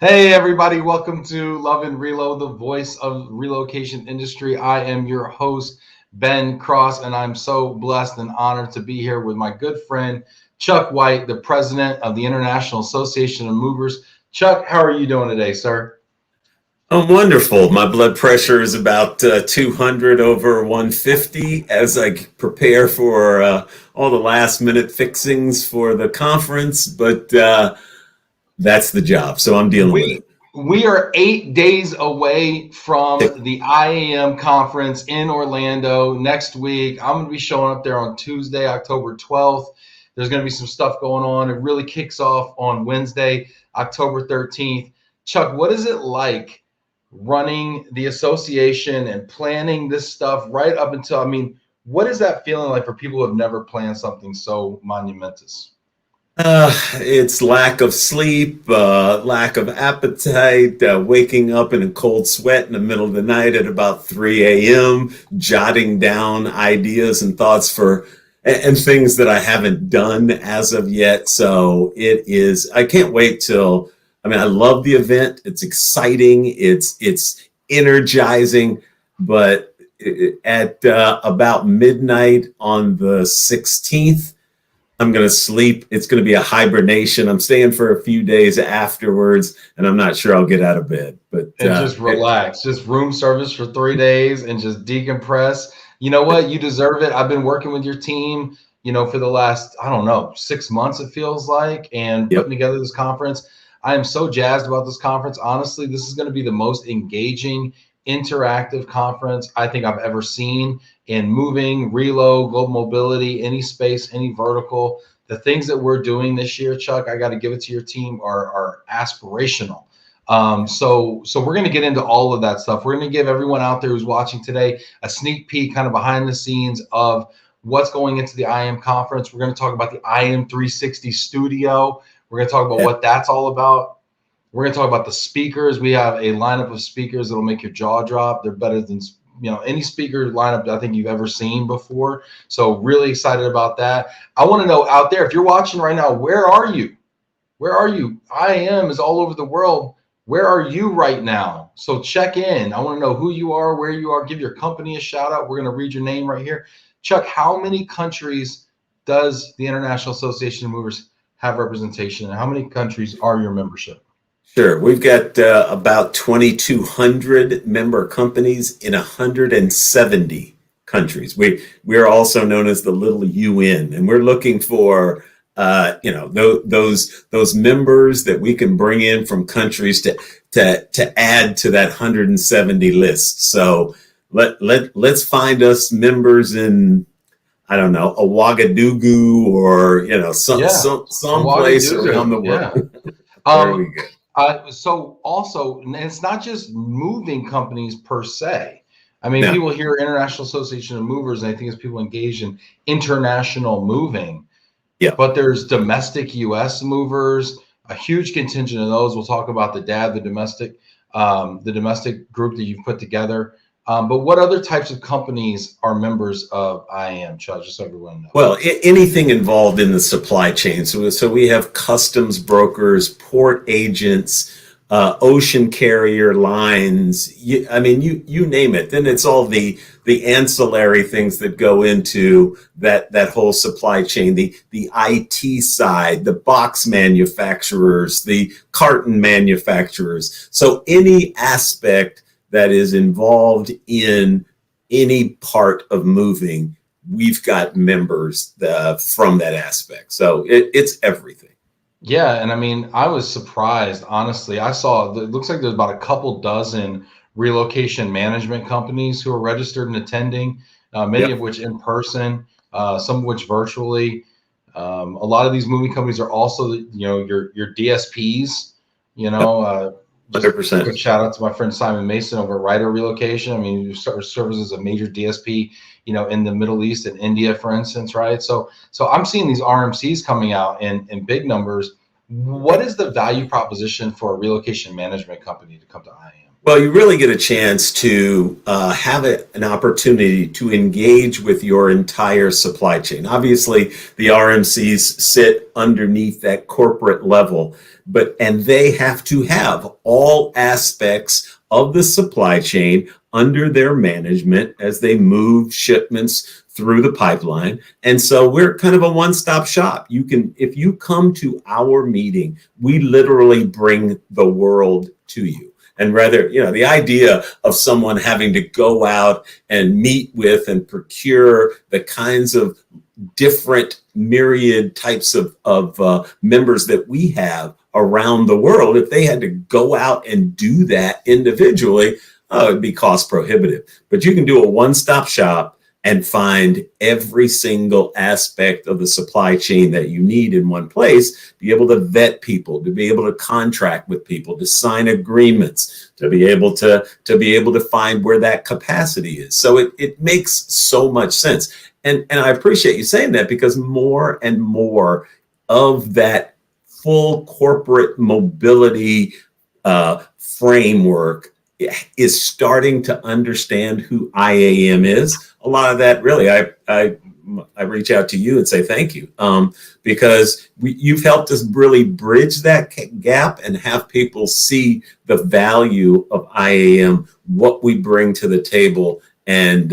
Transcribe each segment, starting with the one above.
Hey everybody, welcome to Love and Relo, the voice of relocation industry. I am your host, Ben Cross, and I'm so blessed and honored to be here with my good friend, Chuck White, the president of the International Association of Movers. Chuck, how are you doing today, sir? I'm wonderful. My blood pressure is about 200 over 150 as I prepare for all the last minute fixings for the conference, but that's the job. So I'm dealing with We it. we are 8 days away from the IAM conference in Orlando next week. I'm going to be showing up there on Tuesday, October 12th. There's going to be some stuff going on. It really kicks off on Wednesday, October 13th. Chuck, what is it like running the association and planning this stuff right up until, what is that feeling like for people who have never planned something so monumentous? It's lack of sleep, lack of appetite, waking up in a cold sweat in the middle of the night at about 3 a.m., jotting down ideas and thoughts and things that I haven't done as of yet. So I can't wait I love the event. It's exciting. It's energizing, but at about midnight on the 16th, I'm going to sleep. It's going to be a hibernation. I'm staying for a few days afterwards, and I'm not sure I'll get out of bed. But And just relax, just room service for 3 days and just decompress. You know what? You deserve it. I've been working with your team, for the last, I don't know, 6 months, it feels like, and putting yep. together this conference. I am so jazzed about this conference. Honestly, this is going to be the most engaging, interactive conference I think I've ever seen in moving, relo, global mobility, any space, any vertical. The things that we're doing this year, Chuck, I got to give it to your team, are aspirational. So we're going to get into all of that stuff. We're going to give everyone out there who's watching today a sneak peek, kind of behind the scenes of what's going into the IAM conference. We're going to talk about the IAM 360 studio. We're going to talk about Yeah. what that's all about. We're going to talk about the speakers. We have a lineup of speakers that'll make your jaw drop. They're better than any speaker lineup I think you've ever seen before. So really excited about that. I want to know out there, if you're watching right now, where are you? Where are you? IAM is all over the world. Where are you right now? So check in. I want to know who you are, where you are. Give your company a shout out. We're going to read your name right here. Chuck, how many countries does the International Association of Movers have representation in? How many countries are your membership? Sure. We've got about 2,200 member companies in 170 countries. We're also known as the Little UN, and we're looking for those members that we can bring in from countries to add to that 170 list. So let's find us members in, I don't know, a Ouagadougou or Yeah, some place around Ouagadougou. the Yeah. world. There we Um, go. so also, and it's not just moving companies per se. I mean, No. people hear International Association of Movers, and I think it's people engaged in international moving, Yeah. but there's domestic U.S. movers, a huge contingent of those. We'll talk about the domestic group that you've put together. But what other types of companies are members of IAM, Chuck, just so everyone knows? Well, anything involved in the supply chain. So we have customs brokers, port agents, ocean carrier lines. You name it. Then it's all the ancillary things that go into that whole supply chain. The IT side, the box manufacturers, the carton manufacturers. So any aspect that is involved in any part of moving, we've got members from that aspect. So it's everything. Yeah, and I mean, I was surprised, honestly. I saw it looks like there's about a couple dozen relocation management companies who are registered and attending, many of Yep. which in person, some of which virtually. A lot of these moving companies are also, your DSPs. Yep. Just a 100%. quick shout out to my friend Simon Mason over at Ryder Relocation. I mean, you serves as a major DSP, in the Middle East and India, for instance, right? So I'm seeing these RMCs coming out in big numbers. What is the value proposition for a relocation management company to come to IAM? Well, you really get a chance to have an opportunity to engage with your entire supply chain. Obviously, the RMCs sit underneath that corporate level, and they have to have all aspects of the supply chain under their management as they move shipments through the pipeline. And so we're kind of a one-stop shop. You can, if you come to our meeting, we literally bring the world to you. And rather, you know, the idea of someone having to go out and meet with and procure the kinds of different myriad types of members that we have around the world, if they had to go out and do that individually, it'd be cost prohibitive. But you can do a one-stop shop and find every single aspect of the supply chain that you need in one place, be able to vet people, to be able to contract with people, to sign agreements, to be able to find where that capacity is. So it makes so much sense. And I appreciate you saying that, because more and more of that full corporate mobility framework is starting to understand who IAM is. A lot of that, really, I reach out to you and say thank you, because you've helped us really bridge that gap and have people see the value of IAM, what we bring to the table, and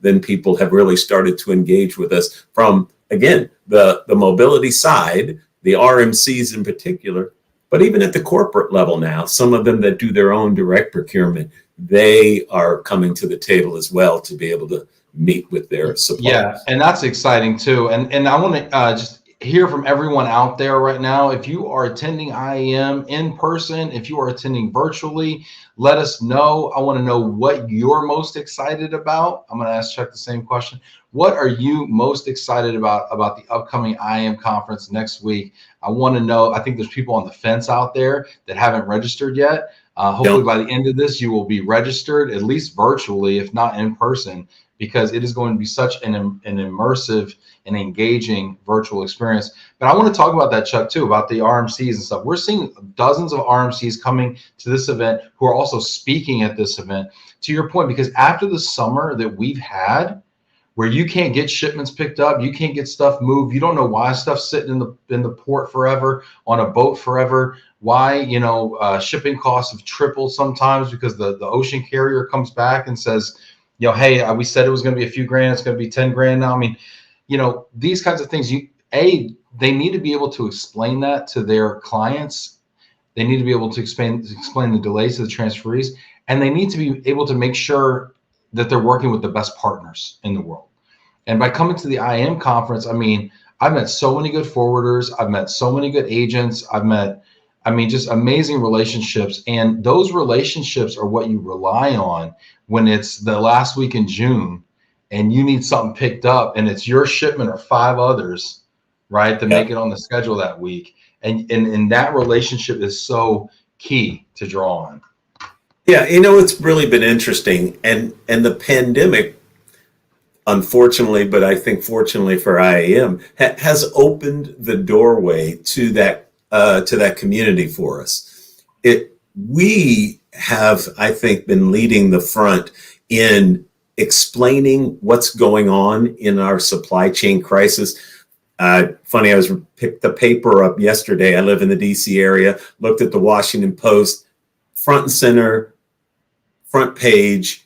then people have really started to engage with us from, again, the mobility side, the RMCs in particular, but even at the corporate level now, some of them that do their own direct procurement, they are coming to the table as well to be able to meet with their suppliers. Yeah, and that's exciting too. And I want to just hear from everyone out there right now. If you are attending IAM in person, if you are attending virtually, let us know. I want to know what you're most excited about. I'm going to ask Chuck the same question. What are you most excited about the upcoming IAM conference next week? I want to know. I think there's people on the fence out there that haven't registered yet. Hopefully by the end of this, you will be registered, at least virtually, if not in person, because it is going to be such an immersive and engaging virtual experience. But I want to talk about that, Chuck, too, about the RMCs and stuff. We're seeing dozens of RMCs coming to this event who are also speaking at this event. To your point, because after the summer that we've had, where you can't get shipments picked up, you can't get stuff moved, you don't know why stuff's sitting in the port forever, on a boat forever, why, you know, shipping costs have tripled sometimes because the ocean carrier comes back and says, you know, hey, we said it was going to be a few grand, it's going to be 10 grand now. I mean, you know, these kinds of things, they need to be able to explain that to their clients. They need to be able to explain the delays to the transferees, and they need to be able to make sure that they're working with the best partners in the world. And by coming to the IAM conference, I mean, I've met so many good forwarders. I've met so many good agents. I've met, I mean, just amazing relationships. And those relationships are what you rely on when it's the last week in June and you need something picked up and it's your shipment or 5 others, right, to make it on the schedule that week. And that relationship is so key to draw on. Yeah, you know, it's really been interesting. And the pandemic, unfortunately, but I think fortunately for IAM, has opened the doorway to that community for us. We have, I think, been leading the front in explaining what's going on in our supply chain crisis. Funny, I picked the paper up yesterday. I live in the DC area, looked at the Washington Post, front and center, front page,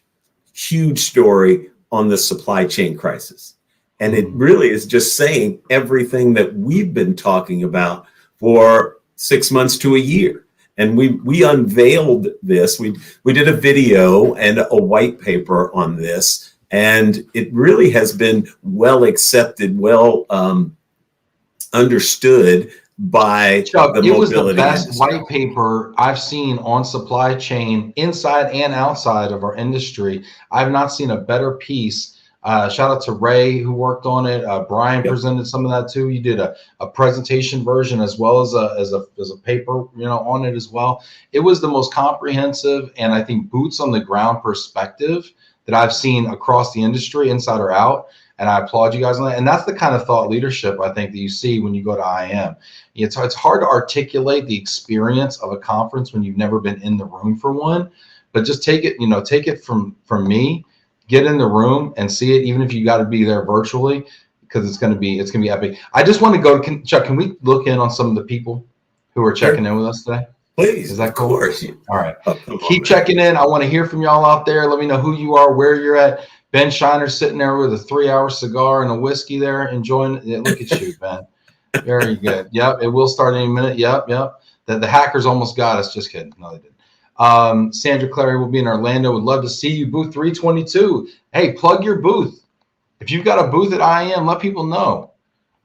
huge story on the supply chain crisis. And it really is just saying everything that we've been talking about for 6 months to a year. And we unveiled this. We did a video and a white paper on this, and it really has been well accepted, well understood by Chuck, the it was the mobility best industry. white paper I've seen on supply chain inside and outside of our industry. I've not seen a better piece. Shout out to Ray who worked on it. Brian presented some of that too. You did a presentation version as well as a paper, you know, on it as well. It was the most comprehensive and I think boots on the ground perspective that I've seen across the industry, inside or out. And I applaud you guys on that. And that's the kind of thought leadership I think that you see when you go to IAM. It's hard to articulate the experience of a conference when you've never been in the room for one, but just take it from me, get in the room and see it, even if you got to be there virtually, because it's going to be epic. I just want to go, Chuck, can we look in on some of the people who are checking in with us today? Please, Is that cool? Of course. All right. Oh, Keep checking in. I want to hear from y'all out there. Let me know who you are, where you're at. Ben Shiner's sitting there with a 3-hour cigar and a whiskey there, enjoying it. Look at you, Ben. Very good. Yep, it will start any minute. Yep. The hackers almost got us. Just kidding. No, they didn't. Sandra Clary will be in Orlando. Would love to see you. Booth 322. Hey, plug your booth. If you've got a booth at IAM, let people know.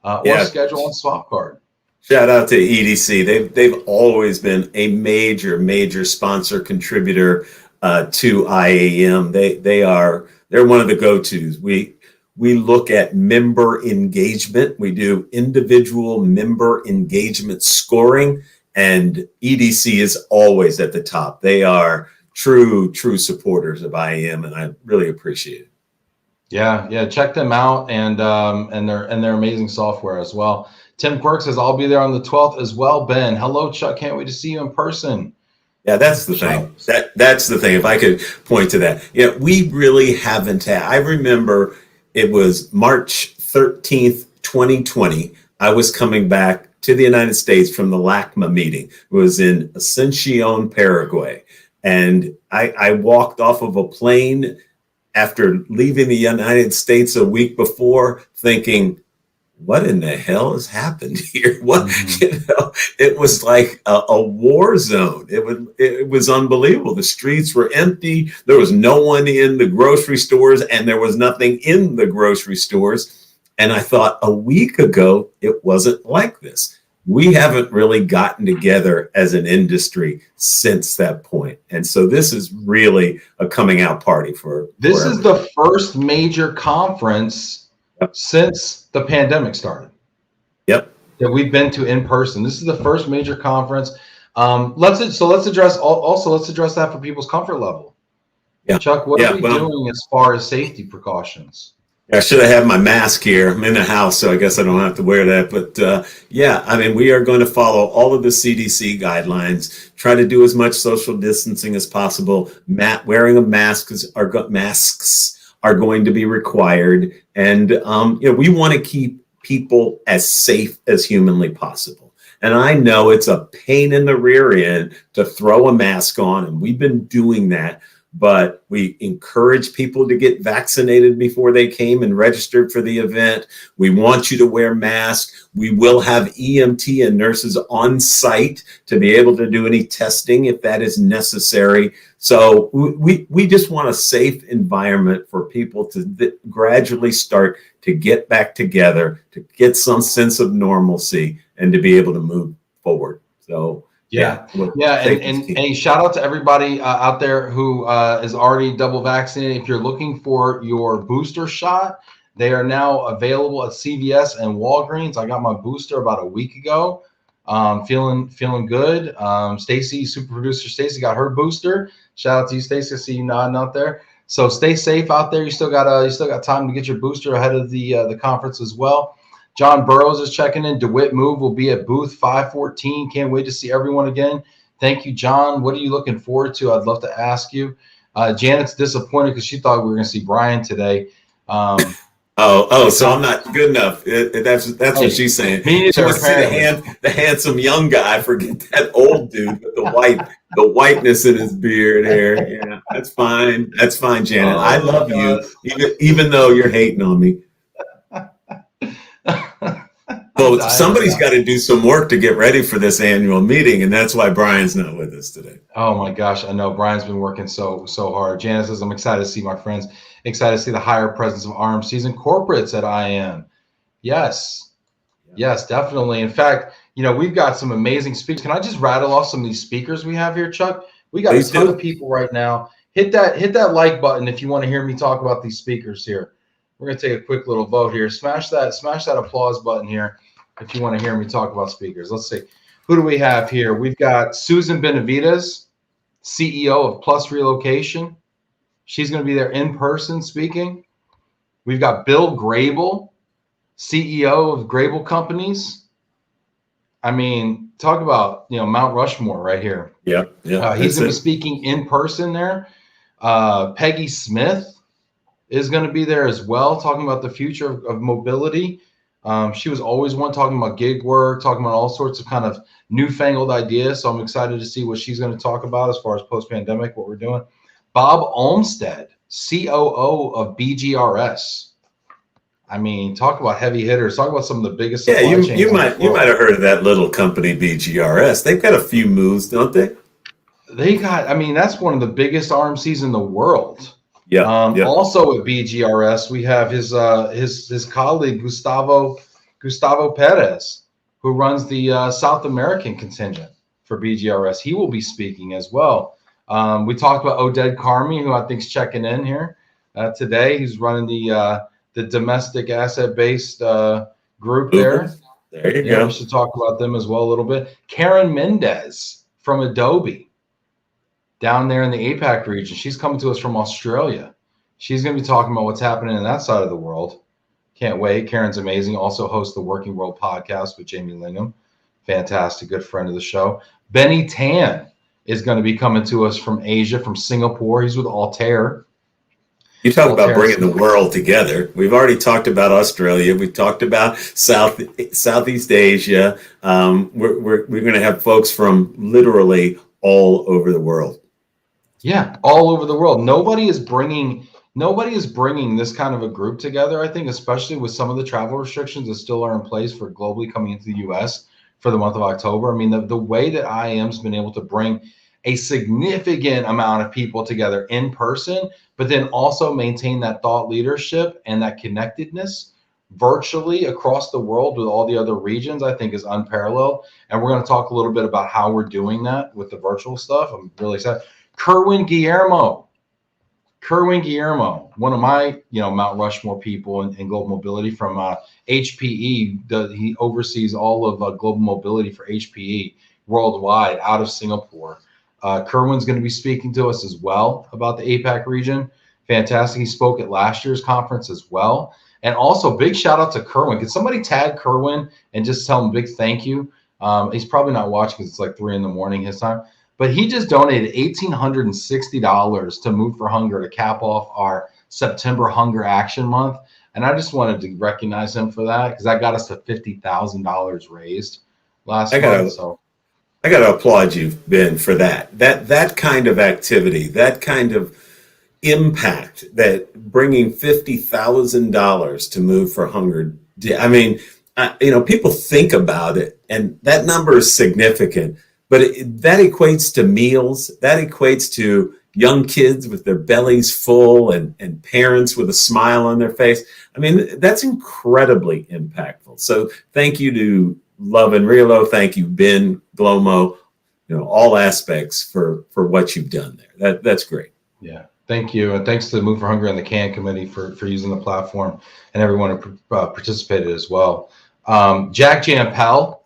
Or schedule on Swap Card. Shout out to EDC. They've always been a major sponsor contributor to IAM. They're one of the go-tos. We look at member engagement. We do individual member engagement scoring, and EDC is always at the top. They are true supporters of IAM, and I really appreciate it. Yeah, check them out, and their amazing software as well. Tim Quirk says, I'll be there on the 12th as well. Ben, hello, Chuck. Can't wait to see you in person. Yeah, that's the thing. That's the thing. If I could point to that. We really haven't had. I remember it was March 13th, 2020. I was coming back to the United States from the LACMA meeting. It was in Ascension, Paraguay. And I walked off of a plane after leaving the United States a week before thinking, what in the hell has happened here? It was like a war zone. It was unbelievable. The streets were empty. There was no one in the grocery stores, and there was nothing in the grocery stores. And I thought a week ago, it wasn't like this. We haven't really gotten together as an industry since that point. And so this is really a coming out party for this is the first major conference since the pandemic started. Yep. That we've been to in person. This is the first major conference. Let's address that for people's comfort level. Yeah. Chuck, what are we doing as far as safety precautions? I should have had my mask here. I'm in the house, so I guess I don't have to wear that. But we are going to follow all of the CDC guidelines, try to do as much social distancing as possible. Wearing of masks are going to be required. And, we want to keep people as safe as humanly possible. And I know it's a pain in the rear end to throw a mask on, and we've been doing that. But we encourage people to get vaccinated before they came and registered for the event. We want you to wear masks. We will have EMT and nurses on site to be able to do any testing if that is necessary. So we just want a safe environment for people to gradually start to get back together, to get some sense of normalcy, and to be able to move forward. So and shout out to everybody out there who is already double vaccinated. If you're looking for your booster shot, they are now available at CVS and Walgreens. I got my booster about a week ago. Feeling good. Stacy, super producer Stacy, got her booster. Shout out to you, Stacy. I see you nodding out there. So stay safe out there. You still got time to get your booster ahead of the conference as well. John Burrows is checking in. DeWitt Move will be at booth 514. Can't wait to see everyone again. Thank you, John. What are you looking forward to? I'd love to ask you. Janet's disappointed because she thought we were going to see Brian today. So I'm not good enough. That's what she's saying. Me she wants to see the handsome young guy. Forget that old dude with the whiteness in his beard here. Yeah, that's fine. That's fine, Janet. I love you, even though you're hating on me. Well, somebody's got to do some work to get ready for this annual meeting, and that's why Brian's not with us today. Oh my gosh, I know Brian's been working so hard. Janice says, I'm excited to see my friends, excited to see the higher presence of RMCs and corporates at IAM. Yes, definitely. In fact, we've got some amazing speakers. Can I just rattle off some of these speakers we have here, Chuck? We got a ton of people right now. Hit that like button if you want to hear me talk about these speakers here. We're going to take a quick little vote here. Smash that applause button here if you want to hear me talk about speakers. Let's see. Who do we have here? We've got Susan Benavides, CEO of Relocation. She's going to be there in person speaking. We've got Bill Grable, CEO of Grable Companies. I mean, talk about, Mount Rushmore right here. Yeah. He's going to be speaking in person there. Peggy Smith is going to be there as well, talking about the future of mobility. She was always one talking about gig work, talking about all sorts of kind of newfangled ideas. So I'm excited to see what she's going to talk about as far as post-pandemic, what we're doing. Bob Olmsted, COO of BGRS. I mean, talk about heavy hitters. Talk about some of the biggest Yeah, supply chains. you might have heard of that little company BGRS. They've got a few moves, don't they? They got. I mean, that's one of the biggest RMCs in the world. Yeah. Also at BGRS, we have his colleague Gustavo Perez, who runs the South American contingent for BGRS. He will be speaking as well. We talked about Oded Carmi, who I think is checking in here today. He's running the domestic asset-based group there. There you go. We should talk about them as well a little bit. Karen Mendez from Adobe down there in the APAC region. She's coming to us from Australia. She's going to be talking about what's happening in that side of the world. Can't wait. Karen's amazing. Also hosts the Working World podcast with Jamie Lingham. Fantastic. Good friend of the show. Benny Tan is going to be coming to us from Asia, from Singapore. He's with Altair. You talk about bringing the world together. We've already talked about Australia. We've talked about Southeast Asia. We're going to have folks from literally all over the world. Yeah, all over the world. Nobody is bringing this kind of a group together, I think, especially with some of the travel restrictions that still are in place for globally coming into the U.S. for the month of October. I mean, the way that IAM's been able to bring a significant amount of people together in person, but then also maintain that thought leadership and that connectedness virtually across the world with all the other regions, I think is unparalleled. And we're going to talk a little bit about how we're doing that with the virtual stuff. I'm really excited. Kerwin Guillermo, one of my, Mount Rushmore people in global mobility from HPE. He oversees all of global mobility for HPE worldwide out of Singapore. Kerwin's going to be speaking to us as well about the APAC region. Fantastic. He spoke at last year's conference as well. And also big shout out to Kerwin. Could somebody tag Kerwin and just tell him a big thank you? He's probably not watching because it's like 3 a.m. his time. But he just donated $1,860 to Move for Hunger to cap off our September Hunger Action Month. And I just wanted to recognize him for that because that got us to $50,000 raised last month. So I got to applaud you, Ben, for that. That kind of activity, that kind of impact, that bringing $50,000 to Move for Hunger. I mean, people think about it, and that number is significant. But that equates to meals. That equates to young kids with their bellies full and parents with a smile on their face. I mean, that's incredibly impactful. So thank you to Love and Relo. Thank you, Ben, Glomo, all aspects for what you've done there. That's great. Yeah, thank you. And thanks to the Move for Hunger and the CAN committee for using the platform and everyone who participated as well. Jack Jampel,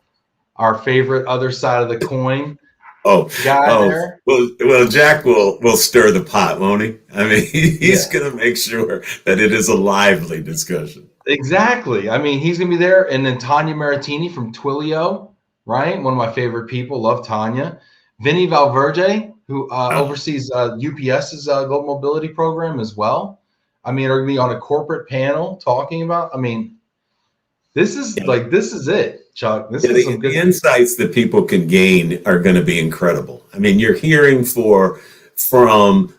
our favorite other side of the coin guy there. Well, Jack will stir the pot, won't he? I mean, he's going to make sure that it is a lively discussion. Exactly. I mean, he's going to be there. And then Tanya Maritini from Twilio, right? One of my favorite people. Love Tanya. Vinny Valverde, who oversees UPS's global mobility program as well. I mean, are going to be on a corporate panel talking about, this is it, Chuck. This is some good insights that people can gain are going to be incredible. I mean, you're hearing from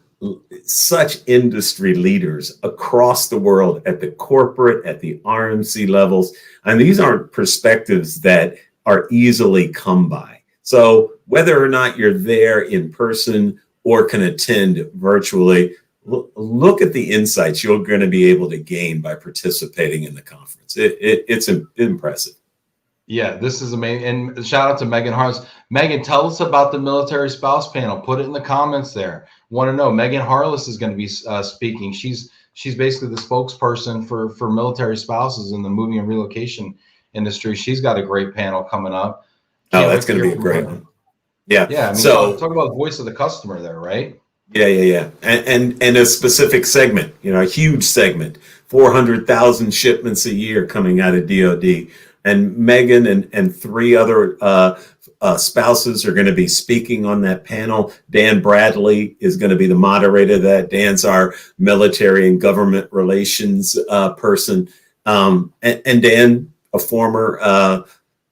such industry leaders across the world at the corporate, at the RMC levels. And these aren't perspectives that are easily come by. So whether or not you're there in person or can attend virtually, look at the insights you're going to be able to gain by participating in the conference. It's impressive. Yeah, this is amazing. And shout out to Megan Harless. Megan, tell us about the military spouse panel. Put it in the comments there. Want to know? Megan Harless is going to be speaking. She's basically the spokesperson for military spouses in the moving and relocation industry. She's got a great panel coming up. That's going to be a great one. Yeah. Yeah. So talk about the voice of the customer there, right? Yeah. And a specific segment, a huge segment, 400,000 shipments a year coming out of DOD. And Megan and 3 other spouses are going to be speaking on that panel. Dan Bradley is going to be the moderator of that. Dan's our military and government relations person. And Dan a former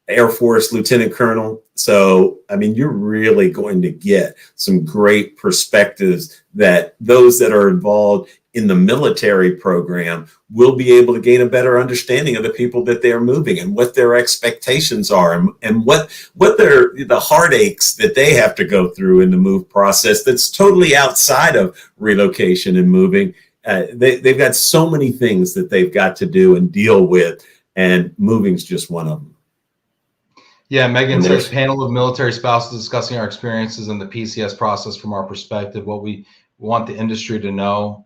Air Force lieutenant colonel. So, I mean, you're really going to get some great perspectives that those that are involved in the military program will be able to gain a better understanding of the people that they are moving and what their expectations are, and what the heartaches that they have to go through in the move process that's totally outside of relocation and moving. They've got so many things that they've got to do and deal with, and moving's just one of them. Yeah, Megan says panel of military spouses discussing our experiences in the PCS process from our perspective, what we want the industry to know.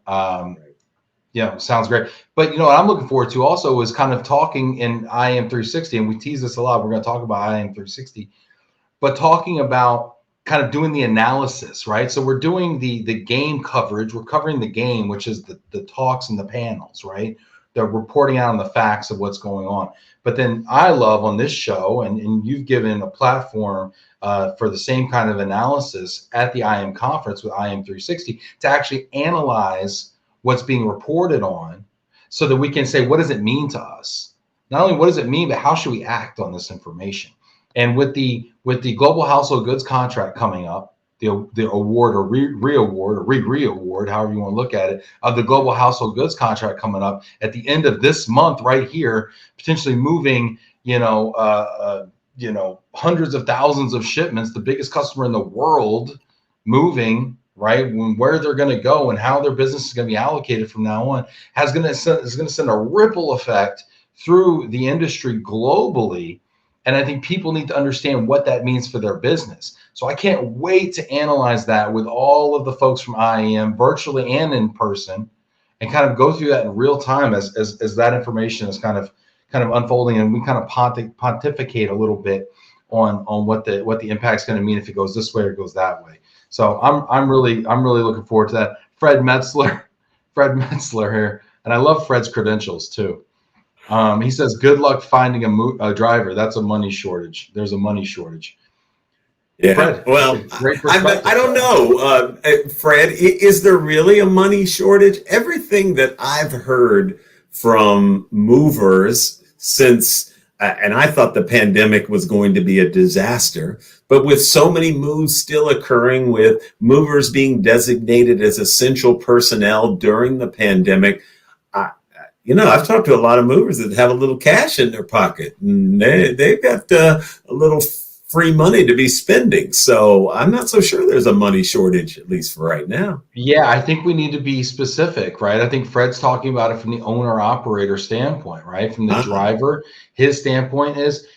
Yeah, sounds great. But you know what I'm looking forward to also is kind of talking in IAM 360, and we tease this a lot. We're going to talk about IAM 360, but talking about kind of doing the analysis, right? So we're doing the game coverage. We're covering the game, which is the talks and the panels, right? They're reporting out on the facts of what's going on. But then I love on this show, and you've given a platform for the same kind of analysis at the IAM conference with IAM 360 to actually analyze what's being reported on so that we can say, what does it mean to us? Not only what does it mean, but how should we act on this information? And with the global household goods contract coming up, the award or re-award or re-award, however you want to look at it, of the global household goods contract coming up at the end of this month right here, potentially moving, hundreds of thousands of shipments, the biggest customer in the world moving, right? Where they're going to go and how their business is going to be allocated from now on is going to send a ripple effect through the industry globally. And I think people need to understand what that means for their business. So I can't wait to analyze that with all of the folks from IAM, virtually and in person, and kind of go through that in real time as that information is kind of unfolding, and we kind of pontificate a little bit on what the impact's going to mean if it goes this way or goes that way. So I'm really looking forward to that. Fred Metzler here, and I love Fred's credentials too. He says, good luck finding a driver. That's a money shortage. There's a money shortage. Yeah. Fred, well, I don't know, Fred, is there really a money shortage? Everything that I've heard from movers since, and I thought the pandemic was going to be a disaster, but with so many moves still occurring, with movers being designated as essential personnel during the pandemic, I've talked to a lot of movers that have a little cash in their pocket, and they've got a little free money to be spending. So I'm not so sure there's a money shortage, at least for right now. Yeah, I think we need to be specific, right? I think Fred's talking about it from the owner operator standpoint, right? From the driver, his standpoint is,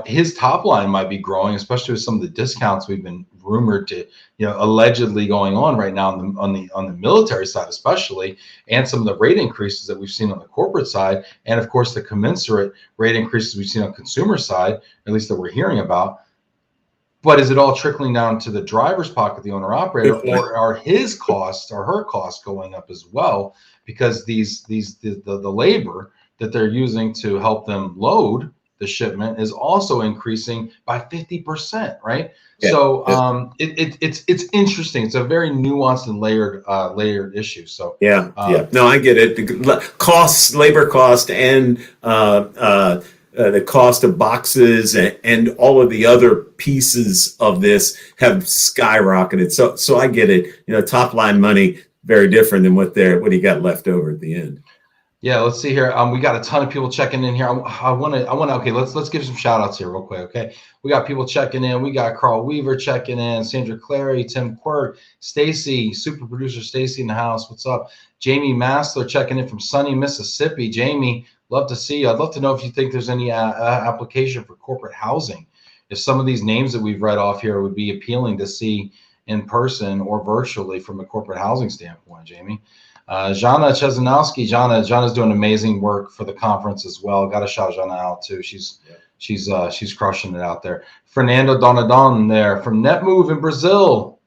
his top line might be growing, especially with some of the discounts we've been rumored to, allegedly going on right now on the military side, especially, and some of the rate increases that we've seen on the corporate side, and of course the commensurate rate increases we've seen on consumer side, at least that we're hearing about. But is it all trickling down to the driver's pocket, the owner operator, or are his costs or her costs going up as well? Because the labor that they're using to help them load the shipment is also increasing by 50%, right? Yeah. So it's interesting. It's a very nuanced and layered issue. So yeah. No, I get it. The costs, labor cost, and the cost of boxes and all of the other pieces of this have skyrocketed. So I get it. Top line money, very different than what you got left over at the end. Yeah, let's see here. We got a ton of people checking in here. I want to. Okay, let's give some shout outs here real quick. Okay, we got people checking in. We got Carl Weaver checking in, Sandra Clary, Tim Quirk, Stacy, super producer Stacy in the house. What's up? Jamie Massler checking in from sunny Mississippi. Jamie, love to see you. I'd love to know if you think there's any application for corporate housing. If some of these names that we've read off here would be appealing to see in person or virtually from a corporate housing standpoint, Jamie. Jana Chezanowski. Jana's doing amazing work for the conference as well. Got to shout Jana out too. She's crushing it out there. Fernando Donadon there from NetMove in Brazil.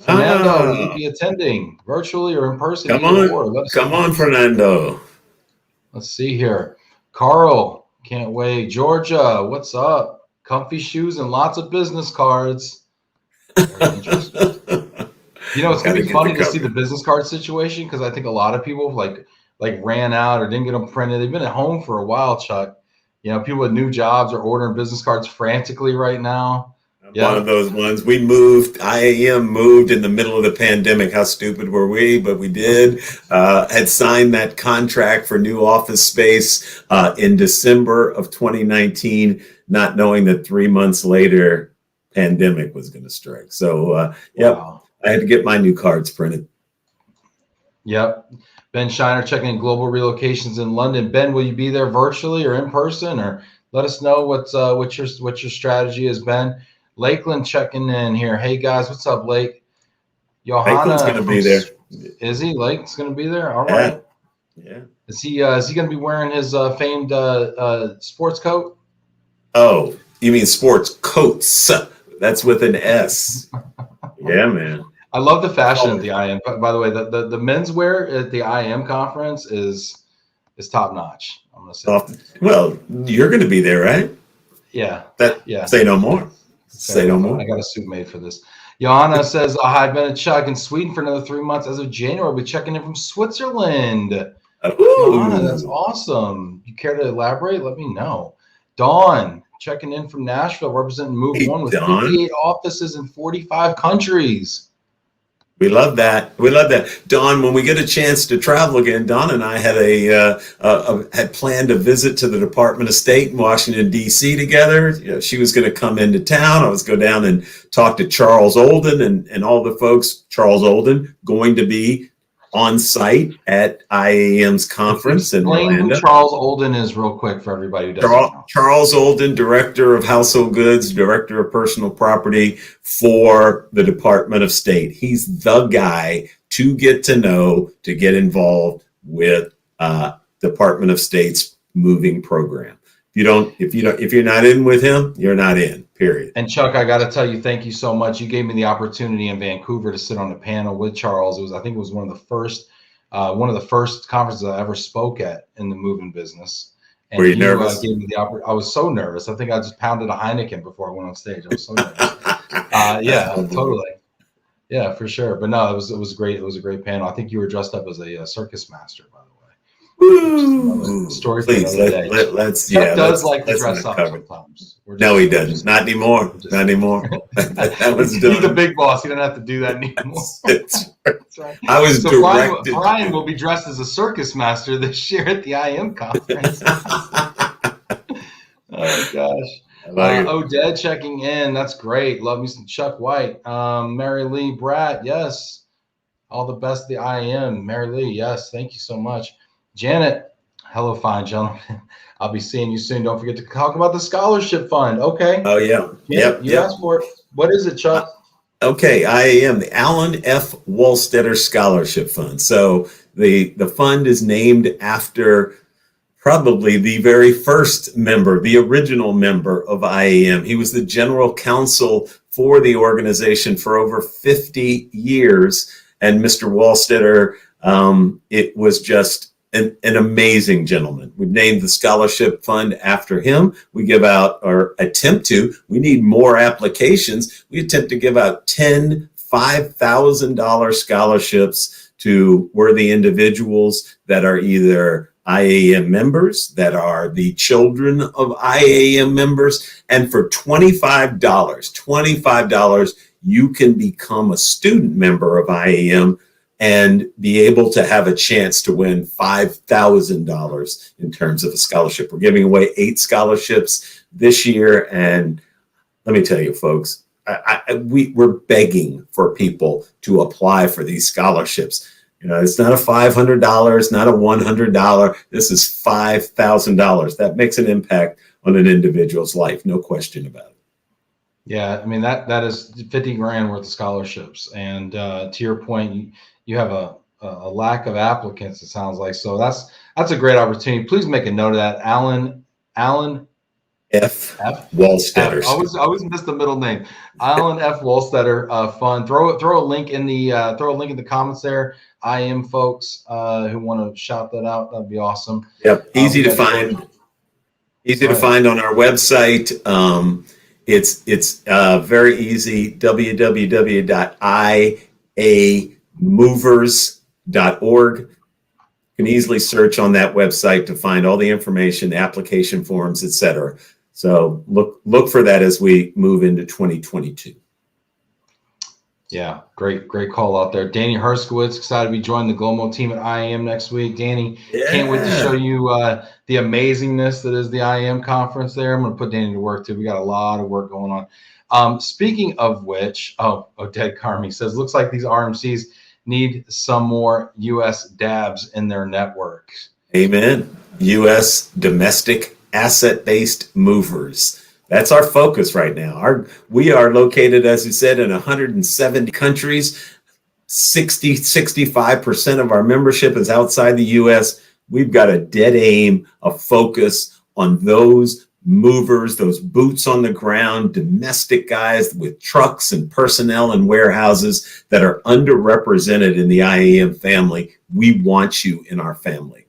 Fernando will be attending virtually or in person. Come on, Fernando. Let's see here. Carl, can't wait. Georgia, what's up? Comfy shoes and lots of business cards. Very interesting. It's going to be funny to see the business card situation, because I think a lot of people like ran out or didn't get them printed. They've been at home for a while, Chuck, People with new jobs are ordering business cards frantically right now. One of those ones. We moved, IAM moved in the middle of the pandemic. How stupid were we? But we did. Had signed that contract for new office space in December of 2019, not knowing that 3 months later, pandemic was going to strike. So, wow. I had to get my new cards printed. Yep. Ben Shiner checking in global relocations in London. Ben, will you be there virtually or in person? Or let us know what your strategy is, Ben. Lakeland checking in here. Hey guys, what's up, Lake? Lakeland's going to be there. Is he? Lake's going to be there. All right. Yeah. Is he going to be wearing his famed sports coat? Oh, you mean sports coats? That's with an S. Yeah, man. I love the fashion at the IAM. By the way, the menswear at the IAM conference is top notch. I'm going to say. Well, you're going to be there, right? Yeah. Say no more. Say no more. I got a suit made for this. Johanna says, hi, I've been a Chuck in Sweden for another 3 months. As of January, we'll be checking in from Switzerland. Johanna, that's awesome. You care to elaborate? Let me know. Dawn, checking in from Nashville, representing Move One with 58 offices in 45 countries. We love that. We love that. Dawn, when we get a chance to travel again, Dawn and I had had planned a visit to the Department of State in Washington, D.C. together. She was going to come into town. I was going to go down and talk to Charles Olden and all the folks. Charles Olden going to be on site at IAM's conference in Orlando. Explain who Charles Olden is real quick for everybody who doesn't know. Charles Olden, Director of Household Goods, Director of Personal Property for the Department of State. He's the guy to get to know, to get involved with Department of State's moving program. If you're not in with him, you're not in, period. And Chuck, I got to tell you, thank you so much. You gave me the opportunity in Vancouver to sit on a panel with Charles. I think it was one of the first conferences I ever spoke at in the moving business. And were you nervous? Gave me I was so nervous. I think I just pounded a Heineken before I went on stage. I was so nervous. Yeah, totally. Yeah, for sure. But no, it was great. It was a great panel. I think you were dressed up as a circus master, by the way. Story for another day. Chuck does like to dress up sometimes. No, he doesn't. Not anymore. Not anymore. That was done. He's the big boss. He doesn't have to do that anymore. That's right. I was directed. Brian will be dressed as a circus master this year at the IM conference. Oh gosh. Oded checking in. That's great. Love me some Chuck White. Mary Lee Bratt. Yes. All the best. The IM. Mary Lee. Yes. Thank you so much. Janet, hello, fine gentlemen. I'll be seeing you soon. Don't forget to talk about the scholarship fund. Okay. Oh, yeah. Janet, you asked for it. What is it, Chuck? Okay, IAM, the Alan F. Wolsteader Scholarship Fund. So the fund is named after probably the very first member, the original member of IAM. He was the general counsel for the organization for over 50 years. And Mr. Wolsteader, it was just an amazing gentleman. We've named the scholarship fund after him. We give out, or attempt to, we need more applications. We attempt to give out 10 $5,000 scholarships to worthy individuals that are either IAM members, that are the children of IAM members. And for $25, you can become a student member of IAM and be able to have a chance to win $5,000 in terms of a scholarship. We're giving away 8 scholarships this year. And let me tell you, folks, we're begging for people to apply for these scholarships. It's not a $500, not a $100. This is $5,000. That makes an impact on an individual's life. No question about it. Yeah, I mean, that is 50 grand worth of scholarships. And to your point, you have a lack of applicants, it sounds like. So that's a great opportunity. Please make a note of that. Alan F. Wolsteader. I always miss the middle name. Alan F. Wolsteader Fund. Throw a link in the comments there. IAM folks who want to shout that out, that'd be awesome. Yep, easy to find. Easy to find on our website. It's very easy. www.iamovers.org. You can easily search on that website to find all the information, application forms, etc. So look for that as we move into 2022. Yeah, great call out there. Danny Herskowitz, excited to be joining the Glomo team at IAM next week. Danny, can't wait to show you the amazingness that is the IAM conference there. I'm going to put Danny to work too. We got a lot of work going on. Speaking of which, Odette Carmi says, looks like these RMCs need some more U.S. dabs in their networks. Amen. U.S. domestic asset-based movers. That's our focus right now. We are located, as you said, in 170 countries. 65% of our membership is outside the U.S. We've got a dead aim, a focus on those movers, those boots on the ground, domestic guys with trucks and personnel and warehouses that are underrepresented in the IAM family. We want you in our family.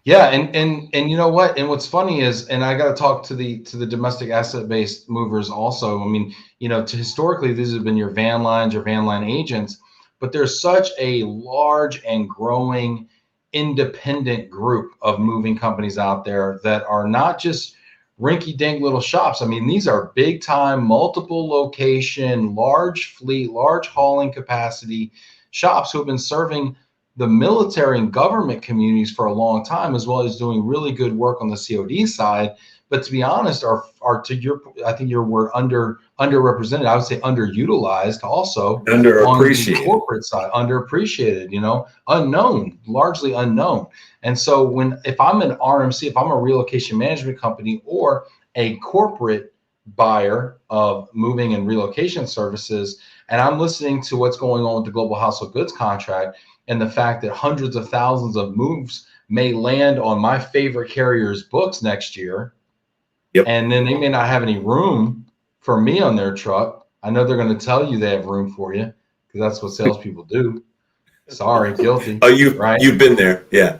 Yeah, and you know what? And what's funny is, and I got to talk to the domestic asset-based movers also. I mean, historically, these have been your van lines, your van line agents, but there's such a large and growing independent group of moving companies out there that are not just rinky-dink little shops. I mean, these are big-time, multiple location, large fleet, large hauling capacity shops who have been serving the military and government communities for a long time, as well as doing really good work on the COD side. But to be honest, are to your, I think your word, underrepresented. I would say underutilized also. Underappreciated. On the corporate side, underappreciated, unknown, largely unknown. And so if I'm an RMC, if I'm a relocation management company or a corporate buyer of moving and relocation services, and I'm listening to what's going on with the global household goods contract, and the fact that hundreds of thousands of moves may land on my favorite carrier's books next year. Yep. And then they may not have any room for me on their truck. I know they're going to tell you they have room for you because that's what salespeople do. Sorry, guilty. Oh, you've been there. Yeah.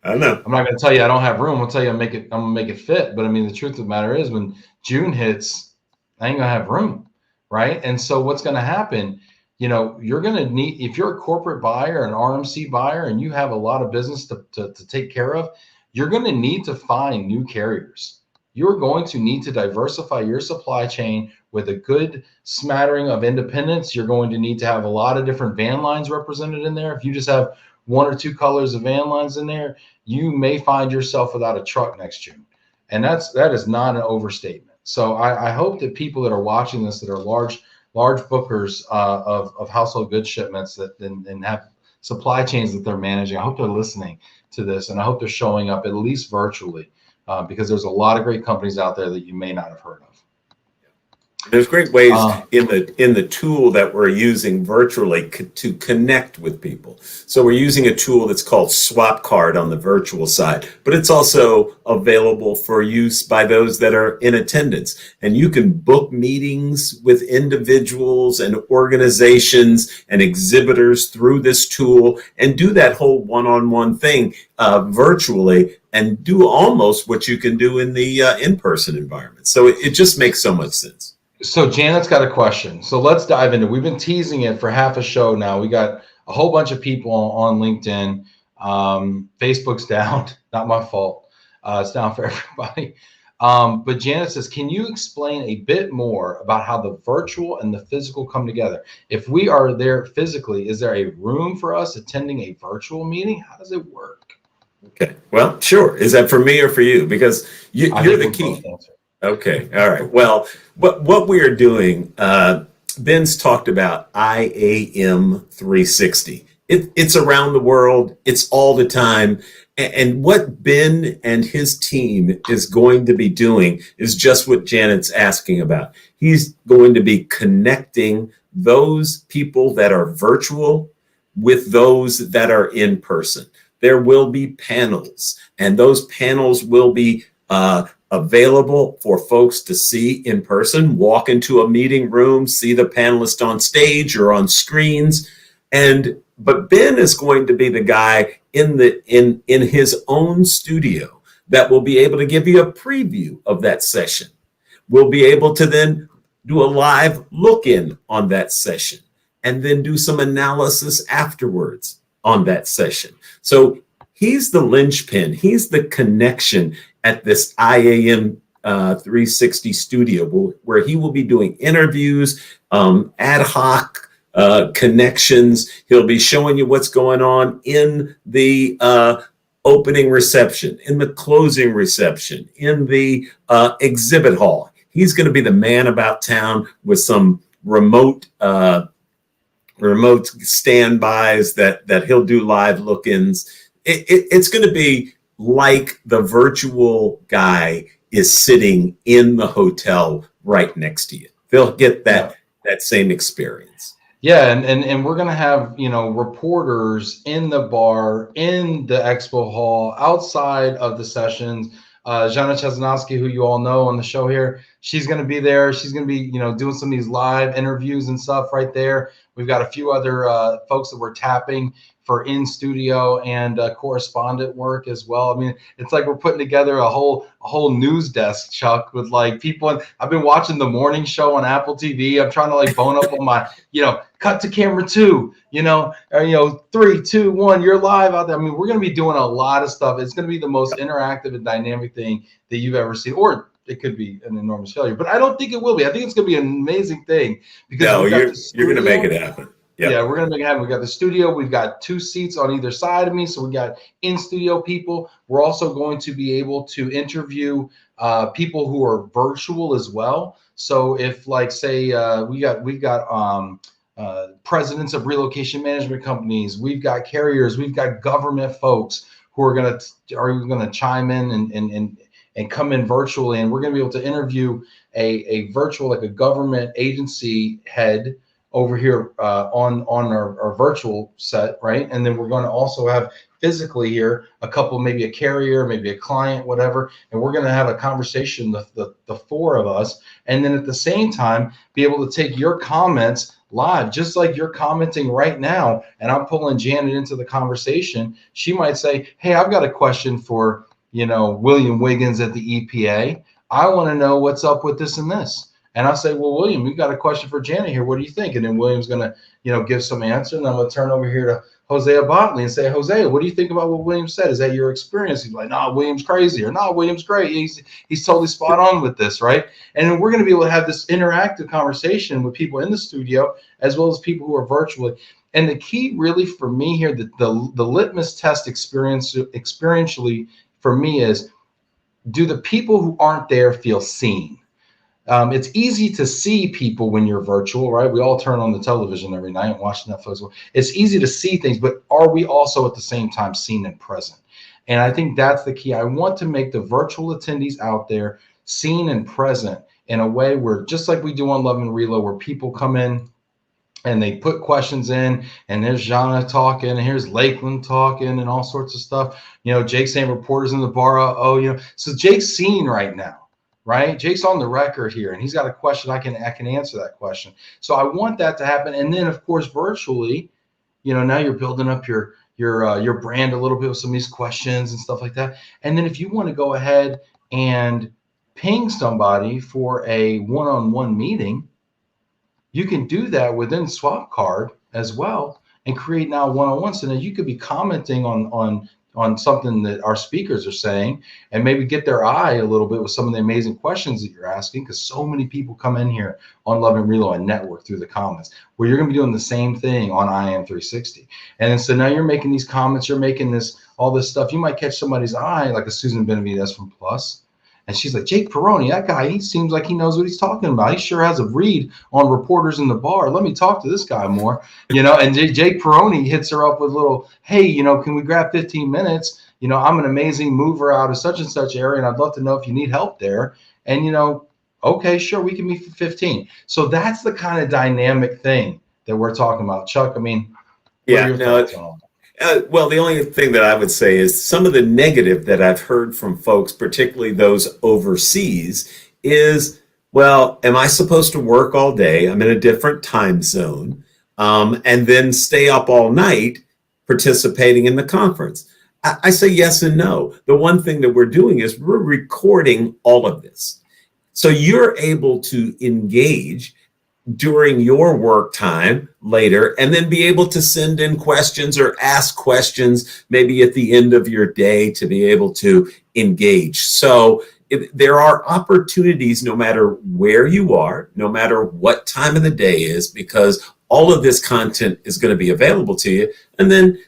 I know. I'm not going to tell you I don't have room. I'll tell you I'm going to make it fit. But I mean, the truth of the matter is when June hits, I ain't going to have room. Right. And so what's going to happen? You're going to need, if you're a corporate buyer, an RMC buyer, and you have a lot of business to take care of, you're going to need to find new carriers. You're going to need to diversify your supply chain with a good smattering of independents. You're going to need to have a lot of different van lines represented in there. If you just have one or two colors of van lines in there, you may find yourself without a truck next June. And that is not an overstatement. So I hope that people that are watching this, that are large bookers of household goods shipments and have supply chains that they're managing, I hope they're listening to this, and I hope they're showing up at least virtually because there's a lot of great companies out there that you may not have heard of. There's great ways in the tool that we're using virtually to connect with people. So we're using a tool that's called SwapCard on the virtual side, but it's also available for use by those that are in attendance. And you can book meetings with individuals and organizations and exhibitors through this tool and do that whole one-on-one thing virtually and do almost what you can do in the in-person environment. So it just makes so much sense. So Janet's got a question. So let's dive into it. We've been teasing it for half a show now. We got a whole bunch of people on LinkedIn. Facebook's down. Not my fault. It's down for everybody. But Janet says, can you explain a bit more about how the virtual and the physical come together? If we are there physically, is there a room for us attending a virtual meeting? How does it work? Okay. Well, sure. Is that for me or for you? Because you're the key. Okay. All right. Well, what we are doing, Ben's talked about IAM 360. It's around the world. It's all the time. And what Ben and his team is going to be doing is just what Janet's asking about. He's going to be connecting those people that are virtual with those that are in person. There will be panels, and those panels will be available for folks to see in person, walk into a meeting room, see the panelist on stage or on screens. But Ben is going to be the guy in his own studio that will be able to give you a preview of that session. We'll be able to then do a live look-in on that session and then do some analysis afterwards. on that session. So he's the linchpin. He's the connection at this IAM 360 studio where he will be doing interviews, ad hoc connections. He'll be showing you what's going on in the opening reception, in the closing reception, in the exhibit hall. He's going to be the man about town with some remote standbys that he'll do live look-ins. It's going to be like the virtual guy is sitting in the hotel right next to you. They'll get that same experience. Yeah, and we're gonna have, you know, reporters in the bar, in the expo hall, outside of the sessions. Jana Chesnowski, who you all know on the show here, she's gonna be there. She's gonna be, you know, doing some of these live interviews and stuff right there. We've got a few other folks that we're tapping for in studio and correspondent work as well. I mean, it's like we're putting together a whole news desk, Chuck, with like people. And I've been watching the morning show on Apple TV. I'm trying to like bone up on my, you know, cut to camera 2, you know, or, you know, 3, 2, 1, you're live out there. I mean, we're going to be doing a lot of stuff. It's going to be the most interactive and dynamic thing that you've ever seen, or it could be an enormous failure, but I don't think it will be. I think it's going to be an amazing thing because you're going to make it happen. Yep. Yeah, we're going to make it happen. We got the studio. We've got 2 seats on either side of me. So we got in-studio people. We're also going to be able to interview people who are virtual as well. So if, like, say, we got presidents of relocation management companies, we've got carriers, we've got government folks who are going to chime in and come in virtually, and we're going to be able to interview a virtual, like a government agency head over here on our virtual set, right? And then we're going to also have physically here a couple, maybe a carrier, maybe a client, whatever, and we're going to have a conversation, the 4 of us, and then at the same time be able to take your comments live, just like you're commenting right now, and I'm pulling Janet into the conversation. She might say, hey, I've got a question for, you know, William Wiggins at the EPA. I want to know what's up with this and this. And I'll say, well, William, we've got a question for Janet here. What do you think? And then William's going to, you know, give some answer. And I'm going to turn over here to Hosea Botley and say, Hosea, what do you think about what William said? Is that your experience? He's like, nah, William's crazy, or nah, William's great. He's totally spot on with this, right? And then we're going to be able to have this interactive conversation with people in the studio as well as people who are virtually. And the key really for me here, the litmus test experientially for me is, do the people who aren't there feel seen? It's easy to see people when you're virtual, right? We all turn on the television every night and watch Netflix. It's easy to see things, but are we also at the same time seen and present? And I think that's the key. I want to make the virtual attendees out there seen and present in a way where, just like we do on Love and Relo, where people come in and they put questions in, and there's Jana talking, and here's Lakeland talking, and all sorts of stuff. You know, Jake's saying reporters in the bar. Oh, you know, so Jake's seen right now. Right, Jake's on the record here, and he's got a question. I can answer that question. So I want that to happen, and then of course virtually, you know, now you're building up your brand a little bit with some of these questions and stuff like that. And then if you want to go ahead and ping somebody for a one-on-one meeting, you can do that within Swap Card as well, and create now one-on-one. So now you could be commenting on something that our speakers are saying, and maybe get their eye a little bit with some of the amazing questions that you're asking, because so many people come in here on Love and Relo and network through the comments, where you're going to be doing the same thing on IAM 360. And then so now you're making these comments, you're making all this stuff. You might catch somebody's eye, like a Susan Benavides from Plus, and she's like, Jake Peroni, that guy, he seems like he knows what he's talking about. He sure has a read on reporters in the bar. Let me talk to this guy more, you know. And Jake Peroni hits her up with little, hey, you know, can we grab 15 minutes? You know, I'm an amazing mover out of such and such area, and I'd love to know if you need help there. And, you know, okay, sure, we can meet for 15. So that's the kind of dynamic thing that we're talking about. Chuck, I mean, yeah, no. Well, the only thing that I would say is some of the negative that I've heard from folks, particularly those overseas, is, well, am I supposed to work all day? I'm in a different time zone, and then stay up all night participating in the conference. I say yes and no. The one thing that we're doing is we're recording all of this. So you're able to engage during your work time later, and then be able to send in questions or ask questions maybe at the end of your day to be able to engage. So there are opportunities no matter where you are, no matter what time of the day is, because all of this content is going to be available to you. And then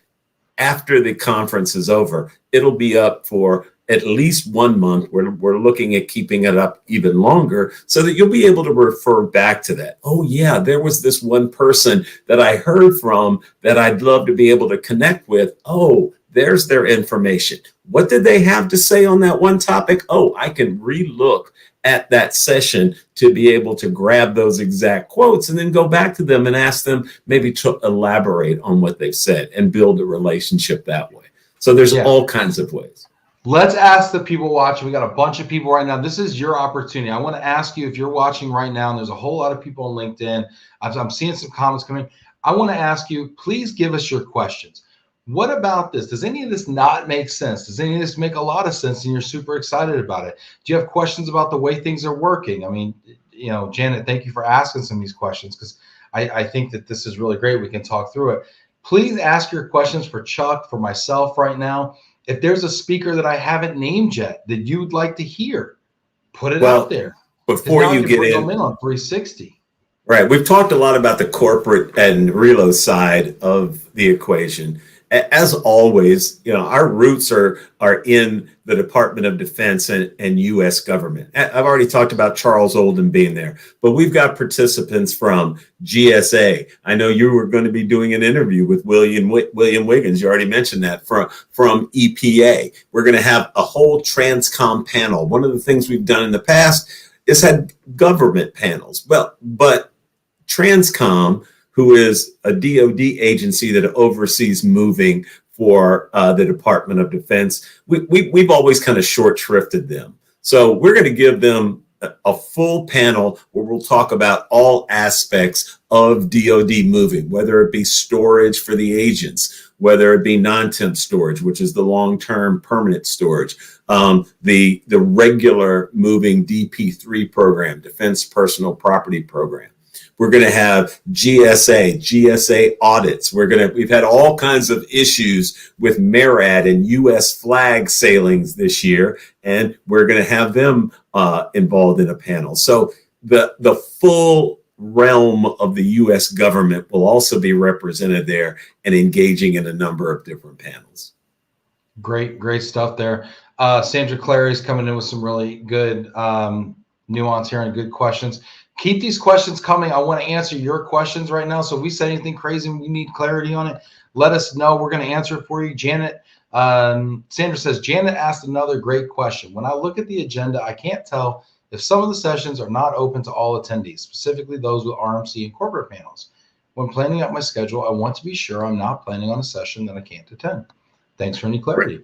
after the conference is over, it'll be up for at least 1 month. We're looking at keeping it up even longer so that you'll be able to refer back to that. Oh yeah, there was this one person that I heard from that I'd love to be able to connect with. Oh, there's their information. What did they have to say on that one topic? Oh, I can re-look at that session to be able to grab those exact quotes and then go back to them and ask them maybe to elaborate on what they've said and build a relationship that way. So there's all kinds of ways. Let's ask the people watching. We got a bunch of people right now. This is your opportunity. I want to ask you, if you're watching right now, and there's a whole lot of people on LinkedIn, I'm seeing some comments coming. I want to ask you, please give us your questions. What about this? Does any of this not make sense? Does any of this make a lot of sense and you're super excited about it? Do you have questions about the way things are working? I mean, you know, Janet, thank you for asking some of these questions, because I think that this is really great. We can talk through it. Please ask your questions for Chuck, for myself right now. If there's a speaker that I haven't named yet that you'd like to hear, put it out there. Before you get in on 360. Right. We've talked a lot about the corporate and Relo side of the equation. As always, you know, our roots are in the Department of Defense and U.S. government. I've already talked about Charles Olden being there, but we've got participants from GSA. I know you were going to be doing an interview with William Wiggins. You already mentioned that from EPA. We're going to have a whole Transcom panel. One of the things we've done in the past is had government panels. Well, but Transcom, who is a DoD agency that oversees moving for the Department of Defense, we've always kind of short shrifted them. So we're going to give them a full panel where we'll talk about all aspects of DoD moving, whether it be storage for the agents, whether it be non-temp storage, which is the long-term permanent storage, the regular moving DP3 program, Defense Personal Property Program. We're going to have GSA audits. We've had all kinds of issues with MARAD and U.S. flag sailings this year, and we're going to have them involved in a panel. So the full realm of the U.S. government will also be represented there and engaging in a number of different panels. Great stuff there. Sandra Clary is coming in with some really good nuance here and good questions. Keep these questions coming. I want to answer your questions right now. So if we said anything crazy and you need clarity on it, let us know. We're going to answer it for you. Janet, Sandra says, Janet asked another great question. When I look at the agenda, I can't tell if some of the sessions are not open to all attendees, specifically those with RMC and corporate panels. When planning out my schedule, I want to be sure I'm not planning on a session that I can't attend. Thanks for any clarity.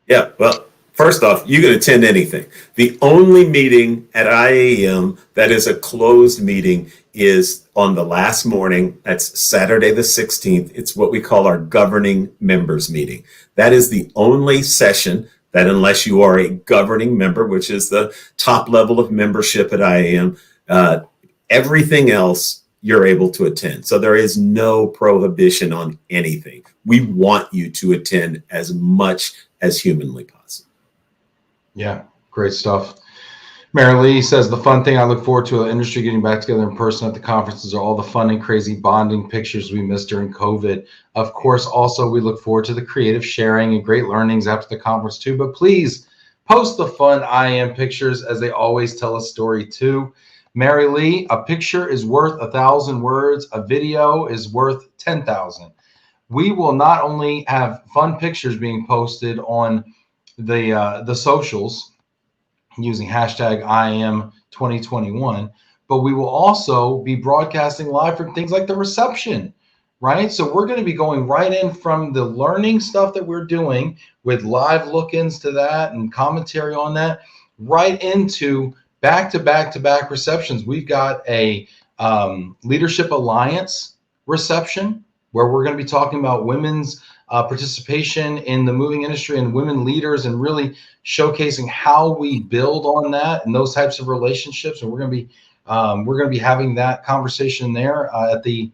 Yeah, well, first off, you can attend anything. The only meeting at IAM that is a closed meeting is on the last morning. That's Saturday the 16th. It's what we call our governing members meeting. That is the only session that, unless you are a governing member, which is the top level of membership at IAM, everything else you're able to attend. So there is no prohibition on anything. We want you to attend as much as humanly possible. Yeah, great stuff. Mary Lee says, the fun thing I look forward to an industry getting back together in person at the conferences are all the fun and crazy bonding pictures we missed during COVID. Of course, also we look forward to the creative sharing and great learnings after the conference too, but please post the fun IAM pictures, as they always tell a story too. Mary Lee, a picture is worth 1,000 words. A video is worth 10,000. We will not only have fun pictures being posted on the socials using hashtag IAM 2021, but we will also be broadcasting live from things like the reception, right? So we're going to be going right in from the learning stuff that we're doing with live look-ins to that and commentary on that, right into back-to-back receptions. We've got a Leadership Alliance reception where we're going to be talking about women's participation in the moving industry and women leaders, and really showcasing how we build on that and those types of relationships. And we're going to be We're going to be having that conversation there at the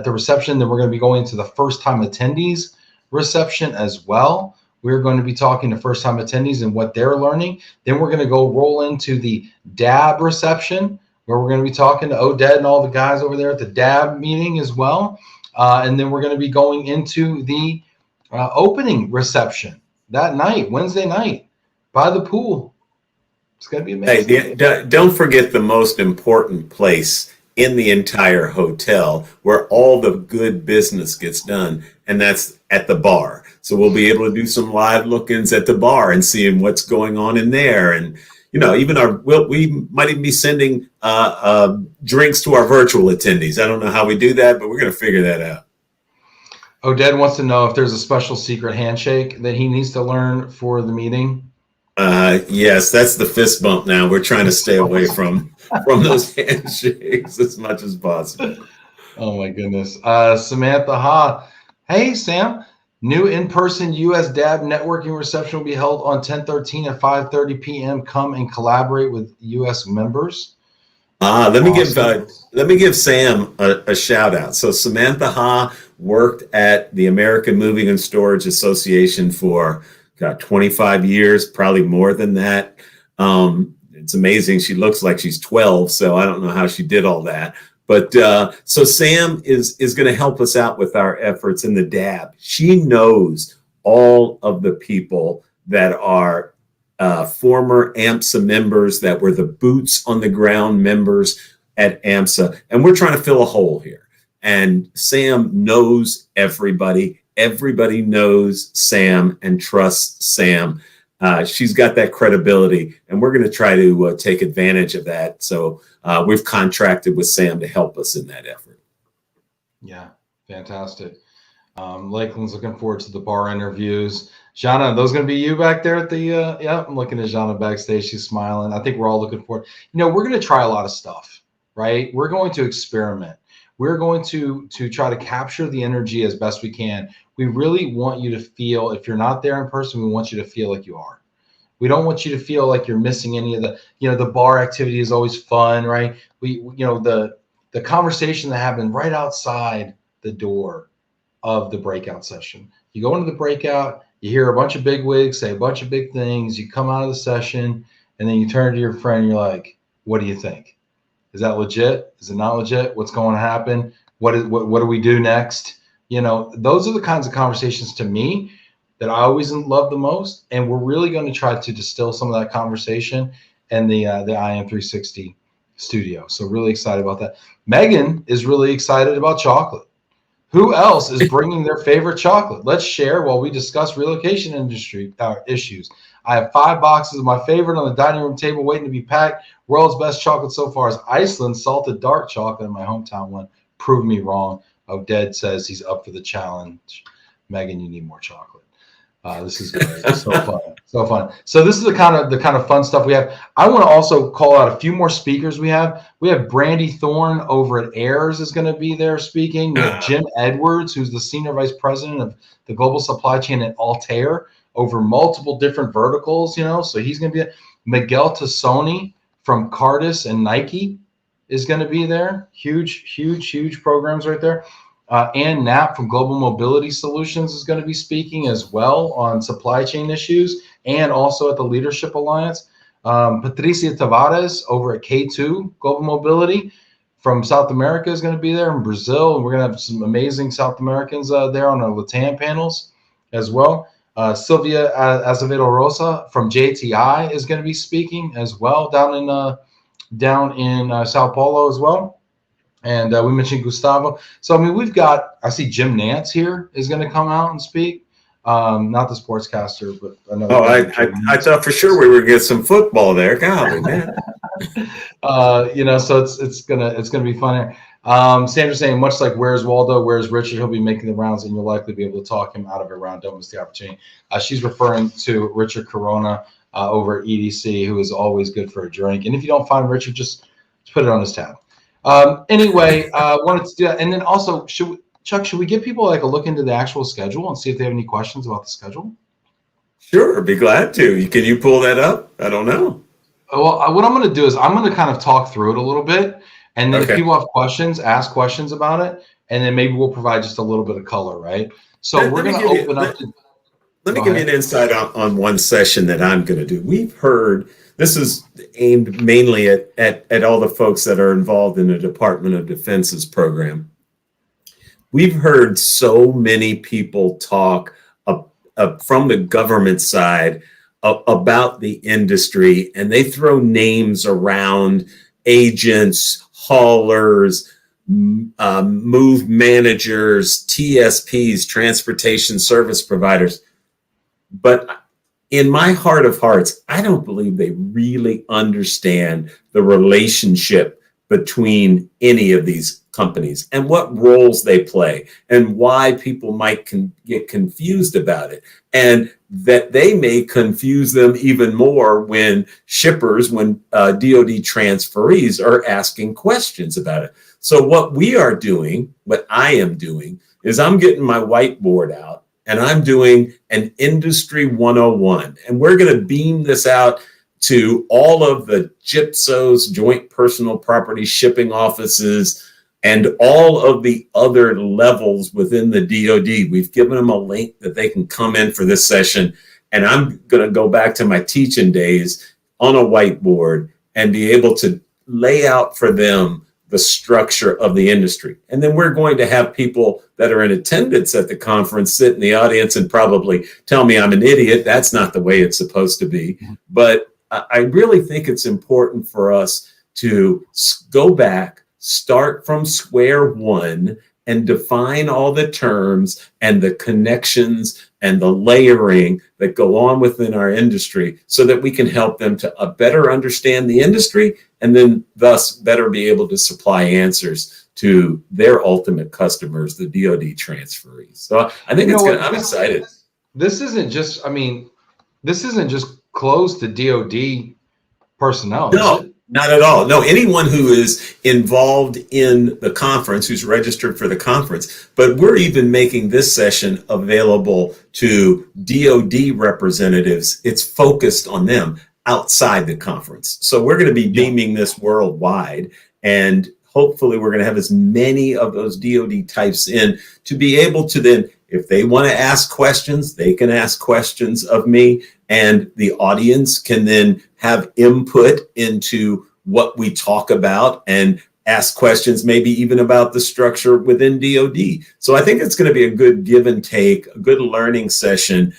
reception. Then we're going to be going to the first time attendees reception as well. We're going to be talking to first time attendees and what they're learning. Then we're going to go roll into the DAB reception, where we're going to be talking to Oded and all the guys over there at the DAB meeting as well. And then we're going to be going into the opening reception that night, Wednesday night, by the pool. It's going to be amazing. Hey, don't forget the most important place in the entire hotel where all the good business gets done, and that's at the bar. So we'll be able to do some live look-ins at the bar and seeing what's going on in there. And, you know, even we might even be sending drinks to our virtual attendees. I don't know how we do that, but we're going to figure that out. Oded wants to know if there's a special secret handshake that he needs to learn for the meeting. Yes, that's the fist bump now. We're trying to stay away from those handshakes as much as possible. Oh my goodness. Samantha Ha. Hey, Sam. New in-person US DAB networking reception will be held on 10/13 at 5:30 p.m. Come and collaborate with US members. Let me give Sam a shout out. So Samantha Ha worked at the American Moving and Storage Association for 25 years, probably more than that. It's amazing. She looks like she's 12, so I don't know how she did all that. But so Sam is going to help us out with our efforts in the DAB. She knows all of the people that are former AMSA members, that were the boots on the ground members at AMSA. And we're trying to fill a hole here. And Sam knows everybody. Everybody knows Sam and trusts Sam. She's got that credibility, and we're going to try to take advantage of that. So we've contracted with Sam to help us in that effort. Yeah, fantastic. Lakeland's looking forward to the bar interviews. Jana, those going to be you back there at the, yeah, I'm looking at Jana backstage. She's smiling. I think we're all looking forward. You know, we're going to try a lot of stuff, right? We're going to experiment. We're going to try to capture the energy as best we can. We really want you to feel, if you're not there in person, we want you to feel like you are. We don't want you to feel like you're missing any of the, you know, the bar activity is always fun, right? You know, the conversation that happened right outside the door of the breakout session. You go into the breakout, you hear a bunch of big wigs say a bunch of big things, you come out of the session, and then you turn to your friend and you're like, what do you think? Is that legit? Is it not legit? What's going to happen? What do we do next? You know, those are the kinds of conversations to me that I always love the most. And we're really going to try to distill some of that conversation in the IAM 360 studio. So really excited about that. Megan is really excited about chocolate. Who else is bringing their favorite chocolate? Let's share while we discuss relocation industry issues. I have 5 boxes of my favorite on the dining room table waiting to be packed. World's best chocolate so far is Iceland salted dark chocolate, in my hometown one. Prove me wrong. Oded says he's up for the challenge. Megan, you need more chocolate. This is great. So fun. So fun. So this is the kind of fun stuff we have. I want to also call out a few more speakers we have. We have Brandy Thorne over at Ayers is going to be there speaking. We have Jim Edwards, who's the Senior Vice President of the Global Supply Chain at Altair over multiple different verticals, you know. So he's going to be there. Miguel Tassoni from Cardis and Nike is going to be there. Huge programs right there. Ann Knapp from Global Mobility Solutions is going to be speaking as well on supply chain issues and also at the Leadership Alliance. Patricia Tavares over at K2 Global Mobility from South America is going to be there, in Brazil. And we're going to have some amazing South Americans there on our Latam panels as well. Sylvia Azevedo Rosa from JTI is going to be speaking as well down in Sao Paulo as well. And we mentioned Gustavo. So, I mean, I see Jim Nance here is going to come out and speak. Not the sportscaster, but another. Oh, I thought for sure we were going to get some football there. Golly, man. You know, so it's gonna be fun here. Sandra's saying, much like Where's Waldo, Where's Richard, he'll be making the rounds, and you'll likely be able to talk him out of a round. Don't miss the opportunity. She's referring to Richard Corona over at EDC, who is always good for a drink. And if you don't find Richard, just put it on his tab. Anyway, wanted to do that. And then also, should we give people like a look into the actual schedule and see if they have any questions about the schedule? Sure, be glad to. Can you pull that up? I don't know. Well, what I'm going to do is I'm going to kind of talk through it a little bit, and then if Okay. people have questions, ask questions about it, and then maybe we'll provide just a little bit of color, right? So Let, we're let me going to give you open up let, to. let me Go give you an ahead. insight on one session that I'm going to do. We've heard this is aimed mainly at all the folks that are involved in the Department of Defense's program. We've heard so many people talk from the government side about the industry, and they throw names around: agents, haulers, move managers, TSPs, transportation service providers. But in my heart of hearts, I don't believe they really understand the relationship between any of these companies and what roles they play and why people might get confused about it. And that they may confuse them even more when shippers, when DoD transferees are asking questions about it. So what we are doing, what I am doing, is I'm getting my whiteboard out and I'm doing an industry 101. And we're going to beam this out to all of the GIPSOs, joint personal property shipping offices, and all of the other levels within the DoD. We've given them a link that they can come in for this session. And I'm going to go back to my teaching days on a whiteboard and be able to lay out for them the structure of the industry. And then we're going to have people that are in attendance at the conference sit in the audience and probably tell me I'm an idiot. That's not the way it's supposed to be. But I really think it's important for us to go back, start from square one, and define all the terms and the connections and the layering that go on within our industry so that we can help them to better understand the industry and then thus better be able to supply answers to their ultimate customers, the DoD transferees. So I think it's good. I'm excited. This isn't just, I mean, this isn't just closed to DoD personnel, is No, it? not at all. No, anyone who is involved in the conference, who's registered for the conference, but we're even making this session available to DoD representatives. It's focused on them outside the conference. So we're going to be beaming this worldwide, and hopefully we're going to have as many of those DoD types in to be able to then, if they want to ask questions, they can ask questions of me, and the audience can then have input into what we talk about and ask questions, maybe even about the structure within DoD. So I think it's going to be a good give and take, a good learning session.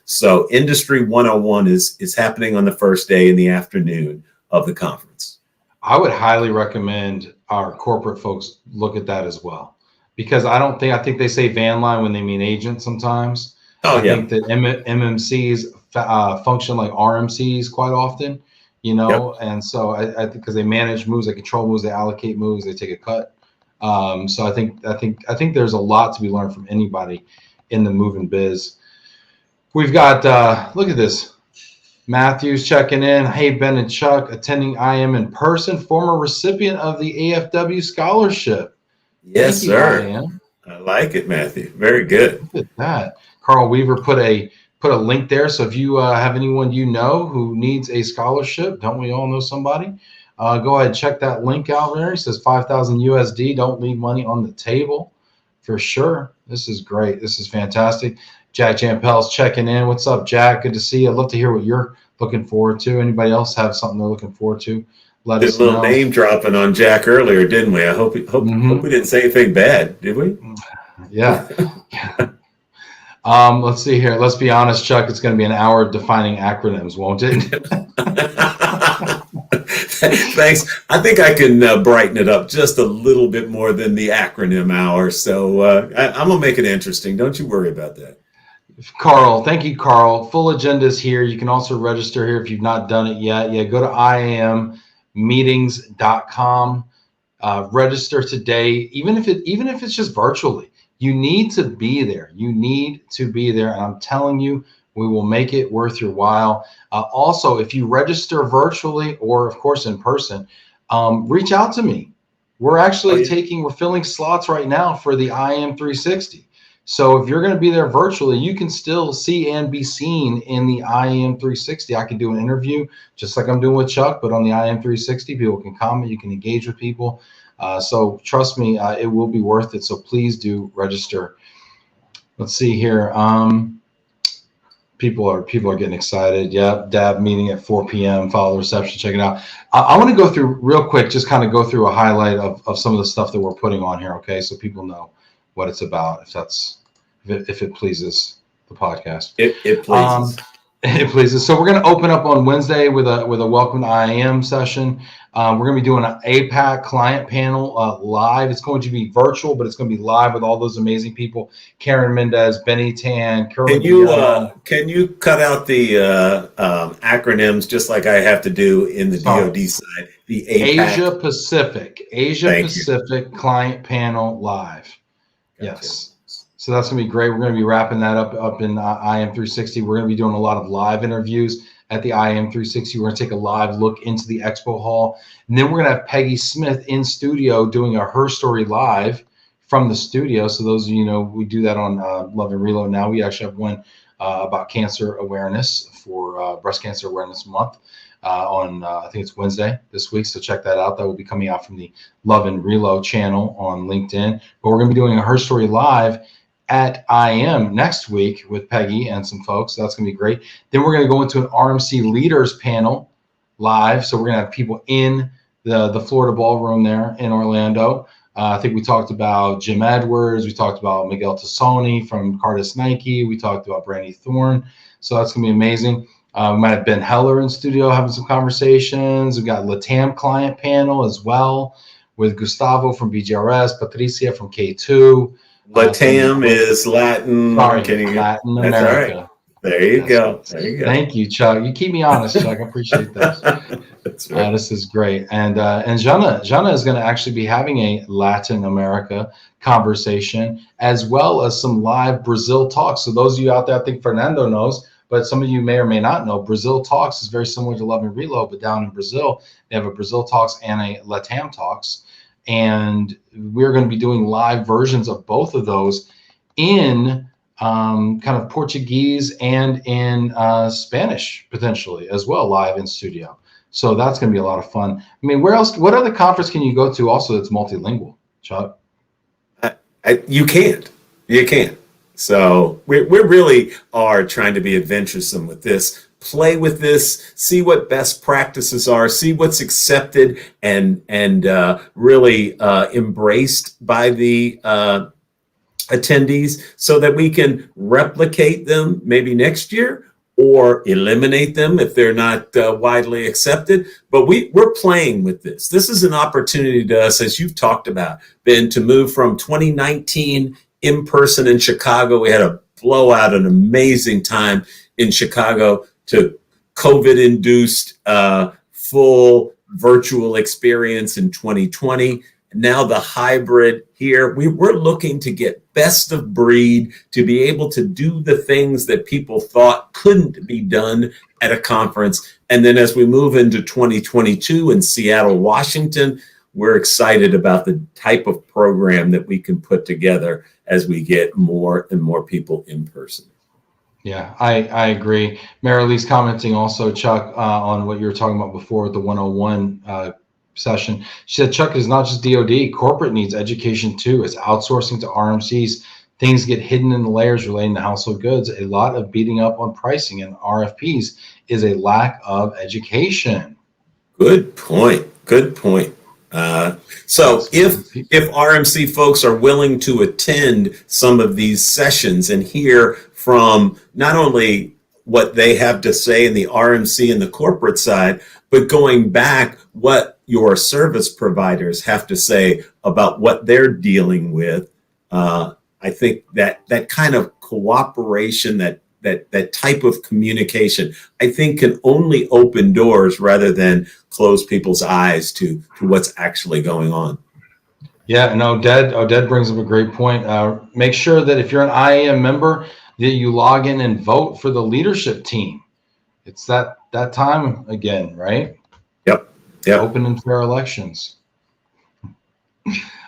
So Industry 101 is happening on the first day in the afternoon of the conference. I would highly recommend our corporate folks look at that as well, because I think they say van line when they mean agent sometimes. Oh, I yeah. think that MMCs function like RMCs quite often, you know, Yep. and so I think because they manage moves, they control moves, they allocate moves, they take a cut. So I think there's a lot to be learned from anybody in the moving biz. We've got look at this. Matthews checking in. Hey, Ben and Chuck, attending IAM in person, former recipient of the AFW scholarship. Yes, Thank you, sir. IAM. I like it, Matthew. Very good. Look at that. Carl Weaver put a link there. So if you have anyone you know who needs a scholarship, don't we all know somebody? Go ahead and check that link out there. He says 5,000 USD. Don't leave money on the table, for sure. This is great. This is fantastic. Jack Jampel's checking in. What's up, Jack? Good to see you. I'd love to hear what you're looking forward to. Anybody else have something they're looking forward to? Let Did us a little know. name dropping on Jack earlier, didn't we? I hope we didn't say anything bad, did we? Yeah. Let's see here. Let's be honest, Chuck. It's going to be an hour of defining acronyms, won't it? Thanks. I think I can brighten it up just a little bit more than the acronym hour. So I'm going to make it interesting. Don't you worry about that. Carl, thank you, Carl. Full agenda is here. You can also register here if you've not done it yet. Yeah, go to IAMmeetings.com. Register today, even if it's just virtually. You need to be there. You need to be there. And I'm telling you, we will make it worth your while. Also, if you register virtually or, of course, in person, reach out to me. We're actually we're filling slots right now for the IAM 360. So if you're going to be there virtually, you can still see and be seen in the IAM 360. I can do an interview just like I'm doing with Chuck, but on the IAM 360, people can comment, you can engage with people. So trust me, it will be worth it. So please do register. Let's see here. People are getting excited. Yeah, DAB meeting at 4 p.m. Follow the reception. Check it out. I want to go through real quick, just kind of go through a highlight of some of the stuff that we're putting on here. Okay, so people know what it's about. If it pleases the podcast. It pleases. It pleases. So we're going to open up on Wednesday with a welcome to IAM session. We're going to be doing an APAC client panel live. It's going to be virtual, but it's going to be live with all those amazing people: Karen Mendez, Benny Tan, Can you cut out the acronyms just like I have to do in the DoD side? The APAC. Asia Pacific Client Panel live. Gotcha. Yes. So that's going to be great. We're going to be wrapping that up in IAM 360. We're going to be doing a lot of live interviews at the IAM 360. We're going to take a live look into the expo hall. And then we're going to have Peggy Smith in studio doing a Her Story live from the studio. So those of you know, we do that on Love and Reload now. We actually have one about cancer awareness for Breast Cancer Awareness Month on, I think it's Wednesday this week. So check that out. That will be coming out from the Love and Reload channel on LinkedIn. But we're going to be doing a Her Story live at IAM next week with Peggy and some folks. That's going to be great. Then we're going to go into an RMC leaders panel live. So we're going to have people in the Florida ballroom there in Orlando. I think we talked about Jim Edwards. We talked about Miguel Tassoni from Cardis Nike. We talked about Brandy Thorne. So that's going to be amazing. We might have Ben Heller in studio having some conversations. We've got LATAM client panel as well with Gustavo from BGRS, Patricia from K2. LATAM is Latin. Latin America. That's all right. There you go. Thank you, Chuck. You keep me honest, Chuck. I appreciate this. That's right. This is great. And Jana is going to actually be having a Latin America conversation as well as some live Brazil talks. So those of you out there, I think Fernando knows, but some of you may or may not know, Brazil Talks is very similar to Love and Reload, but down in Brazil, they have a Brazil Talks and a LATAM Talks. And we're going to be doing live versions of both of those in kind of Portuguese and in Spanish potentially as well, live in studio. So that's going to be a lot of fun. I mean, what other conference can you go to also that's multilingual, Chuck? You can't. So we really are trying to be adventuresome with this. Play with this, see what best practices are, see what's accepted and really embraced by the attendees so that we can replicate them maybe next year or eliminate them if they're not widely accepted. But we're playing with this. This is an opportunity to us, as you've talked about, Ben, to move from 2019 in person in Chicago. We had a blowout, an amazing time in Chicago, to COVID-induced full virtual experience in 2020. Now the hybrid here. We're looking to get best of breed to be able to do the things that people thought couldn't be done at a conference. And then as we move into 2022 in Seattle, Washington, we're excited about the type of program that we can put together as we get more and more people in person. Yeah, I agree. Marilee's commenting also, Chuck, on what you were talking about before with the 101 session. She said, Chuck, is not just DOD. Corporate needs education too. It's outsourcing to RMCs. Things get hidden in the layers relating to household goods. A lot of beating up on pricing and RFPs is a lack of education. Good point. So if RMC folks are willing to attend some of these sessions and hear from not only what they have to say in the RMC and the corporate side, but going back what your service providers have to say about what they're dealing with, I think that kind of cooperation, that type of communication, I think can only open doors rather than close people's eyes to what's actually going on. Yeah, and Oded brings up a great point. Make sure that if you're an IAM member, that you log in and vote for the leadership team. It's that time again, right? Yep. Open and fair elections.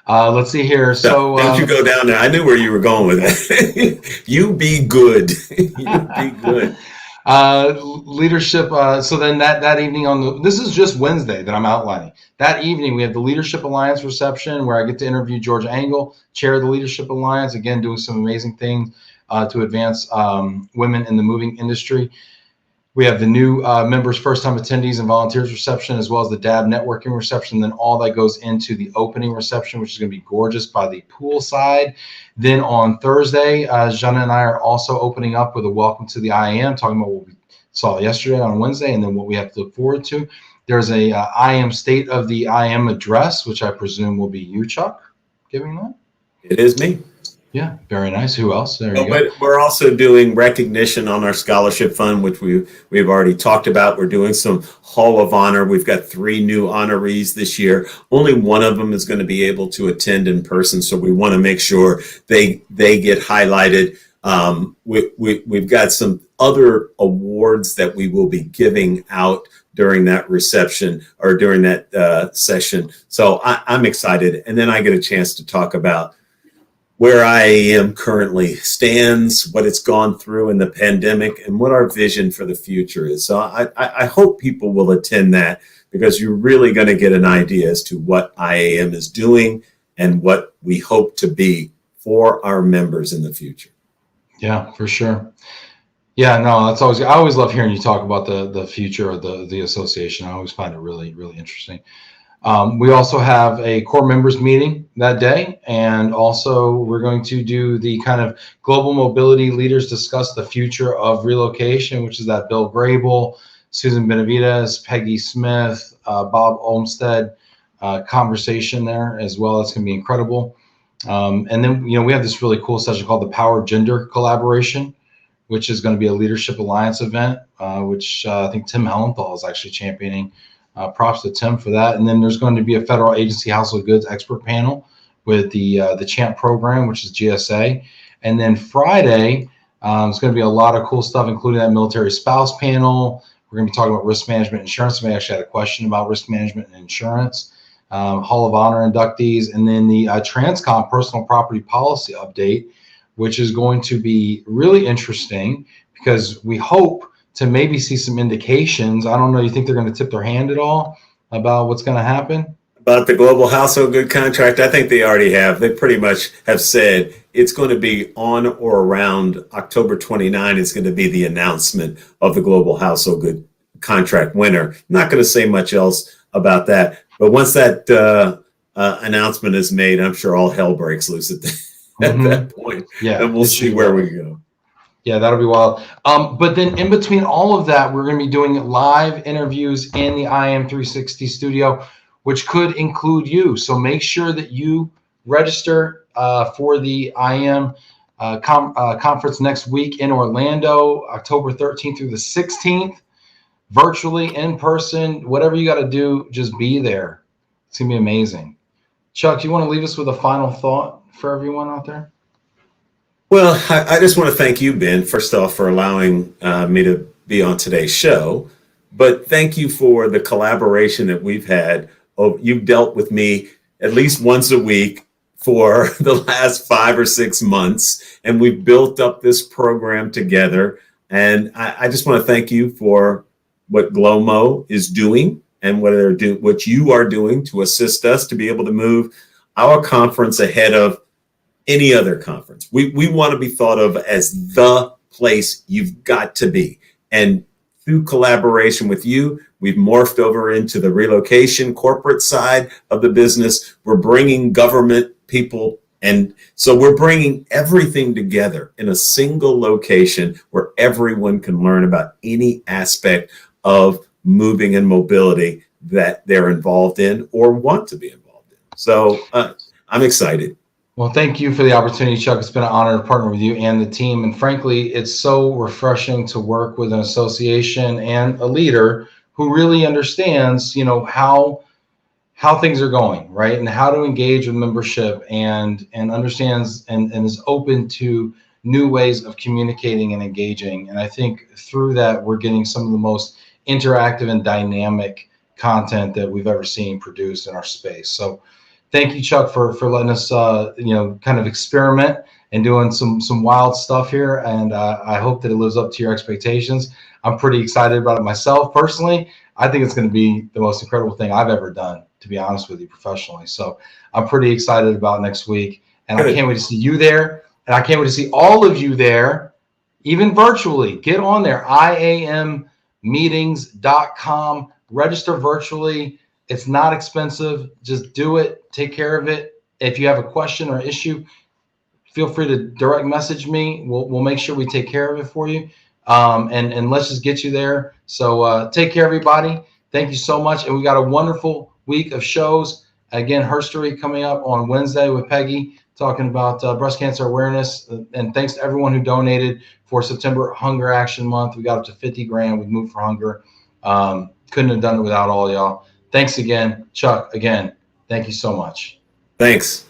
Let's see here. So Don't you go down there. I knew where you were going with that. You be good. You be good. leadership. So then that evening this is just Wednesday that I'm outlining. That evening we have the Leadership Alliance reception where I get to interview George Engel, chair of the Leadership Alliance, again doing some amazing things to advance women in the moving industry. We have the new members, first-time attendees and volunteers reception, as well as the DAB networking reception. Then all that goes into the opening reception, which is going to be gorgeous by the poolside. Then on Thursday, Jana and I are also opening up with a welcome to the IAM, talking about what we saw yesterday on Wednesday, and then what we have to look forward to. There's a IAM State of the IAM address, which I presume will be you, Chuck, giving that. It is me. Yeah, very nice. Who else? There you go. But we're also doing recognition on our scholarship fund, which we've already talked about. We're doing some Hall of Honor. We've got 3 new honorees this year. Only one of them is going to be able to attend in person, so we want to make sure they get highlighted. We've got some other awards that we will be giving out during that reception or during that session. So I'm excited, and then I get a chance to talk about where IAM currently stands, what it's gone through in the pandemic, and what our vision for the future is. So I hope people will attend that, because you're really going to get an idea as to what IAM is doing and what we hope to be for our members in the future. Yeah, for sure. Yeah, no, I always love hearing you talk about the future of the association. I always find it really, really interesting. We also have a core members meeting that day, and also we're going to do the kind of global mobility leaders discuss the future of relocation, which is that Bill Grable, Susan Benavides, Peggy Smith, Bob Olmsted conversation there as well. It's going to be incredible. And then, we have this really cool session called the Power of Gender Collaboration, which is going to be a Leadership Alliance event, which I think Tim Hellenthal is actually championing. Props to Tim for that. And then there's going to be a federal agency household goods expert panel with the CHAMP program, which is GSA. And then Friday, it's going to be a lot of cool stuff, including that military spouse panel. We're going to be talking about risk management and insurance. Somebody actually had a question about risk management and insurance. Hall of Honor inductees, and then the Transcom personal property policy update, which is going to be really interesting because we hope to maybe see some indications. I don't know. You think they're going to tip their hand at all about what's going to happen? About the global household good contract, I think they already have. They pretty much have said it's going to be on or around October 29 is going to be the announcement of the global household good contract winner. I'm not going to say much else about that. But once that announcement is made, I'm sure all hell breaks loose at that point. Yeah, and we'll see where we go. Yeah, that'll be wild. But then in between all of that, we're going to be doing live interviews in the IAM 360 studio, which could include you. So make sure that you register for the IAM conference next week in Orlando, October 13th through the 16th, virtually, in person, whatever you got to do, just be there. It's going to be amazing. Chuck, you want to leave us with a final thought for everyone out there? Well, I just want to thank you, Ben, first off, for allowing me to be on today's show. But thank you for the collaboration that we've had. You've dealt with me at least once a week for the last 5 or 6 months, and we've built up this program together. And I just want to thank you for what GLOMO is doing and what you are doing to assist us to be able to move our conference ahead of any other conference. We want to be thought of as the place you've got to be. And through collaboration with you, we've morphed over into the relocation corporate side of the business. We're bringing government people. And so we're bringing everything together in a single location where everyone can learn about any aspect of moving and mobility that they're involved in or want to be involved in. So I'm excited. Well, thank you for the opportunity, Chuck. It's been an honor to partner with you and the team. And frankly, it's so refreshing to work with an association and a leader who really understands, how things are going, right? And how to engage with membership and understands and is open to new ways of communicating and engaging. And I think through that, we're getting some of the most interactive and dynamic content that we've ever seen produced in our space. So thank you, Chuck, for letting us, kind of experiment and doing some wild stuff here. And I hope that it lives up to your expectations. I'm pretty excited about it myself personally. I think it's going to be the most incredible thing I've ever done, to be honest with you, professionally. So I'm pretty excited about next week, and I can't wait to see you there, and I can't wait to see all of you there, even virtually. Get on there, IAMmeetings.com. Register virtually. It's not expensive. Just do it. Take care of it. If you have a question or issue, feel free to direct message me. We'll make sure we take care of it for you. And let's just get you there. So take care, everybody. Thank you so much. And we got a wonderful week of shows. Again, Herstory coming up on Wednesday with Peggy, talking about breast cancer awareness. And thanks to everyone who donated for September Hunger Action Month. We got up to 50 grand with Move for Hunger. Couldn't have done it without all y'all. Thanks again, Chuck. Again, thank you so much. Thanks.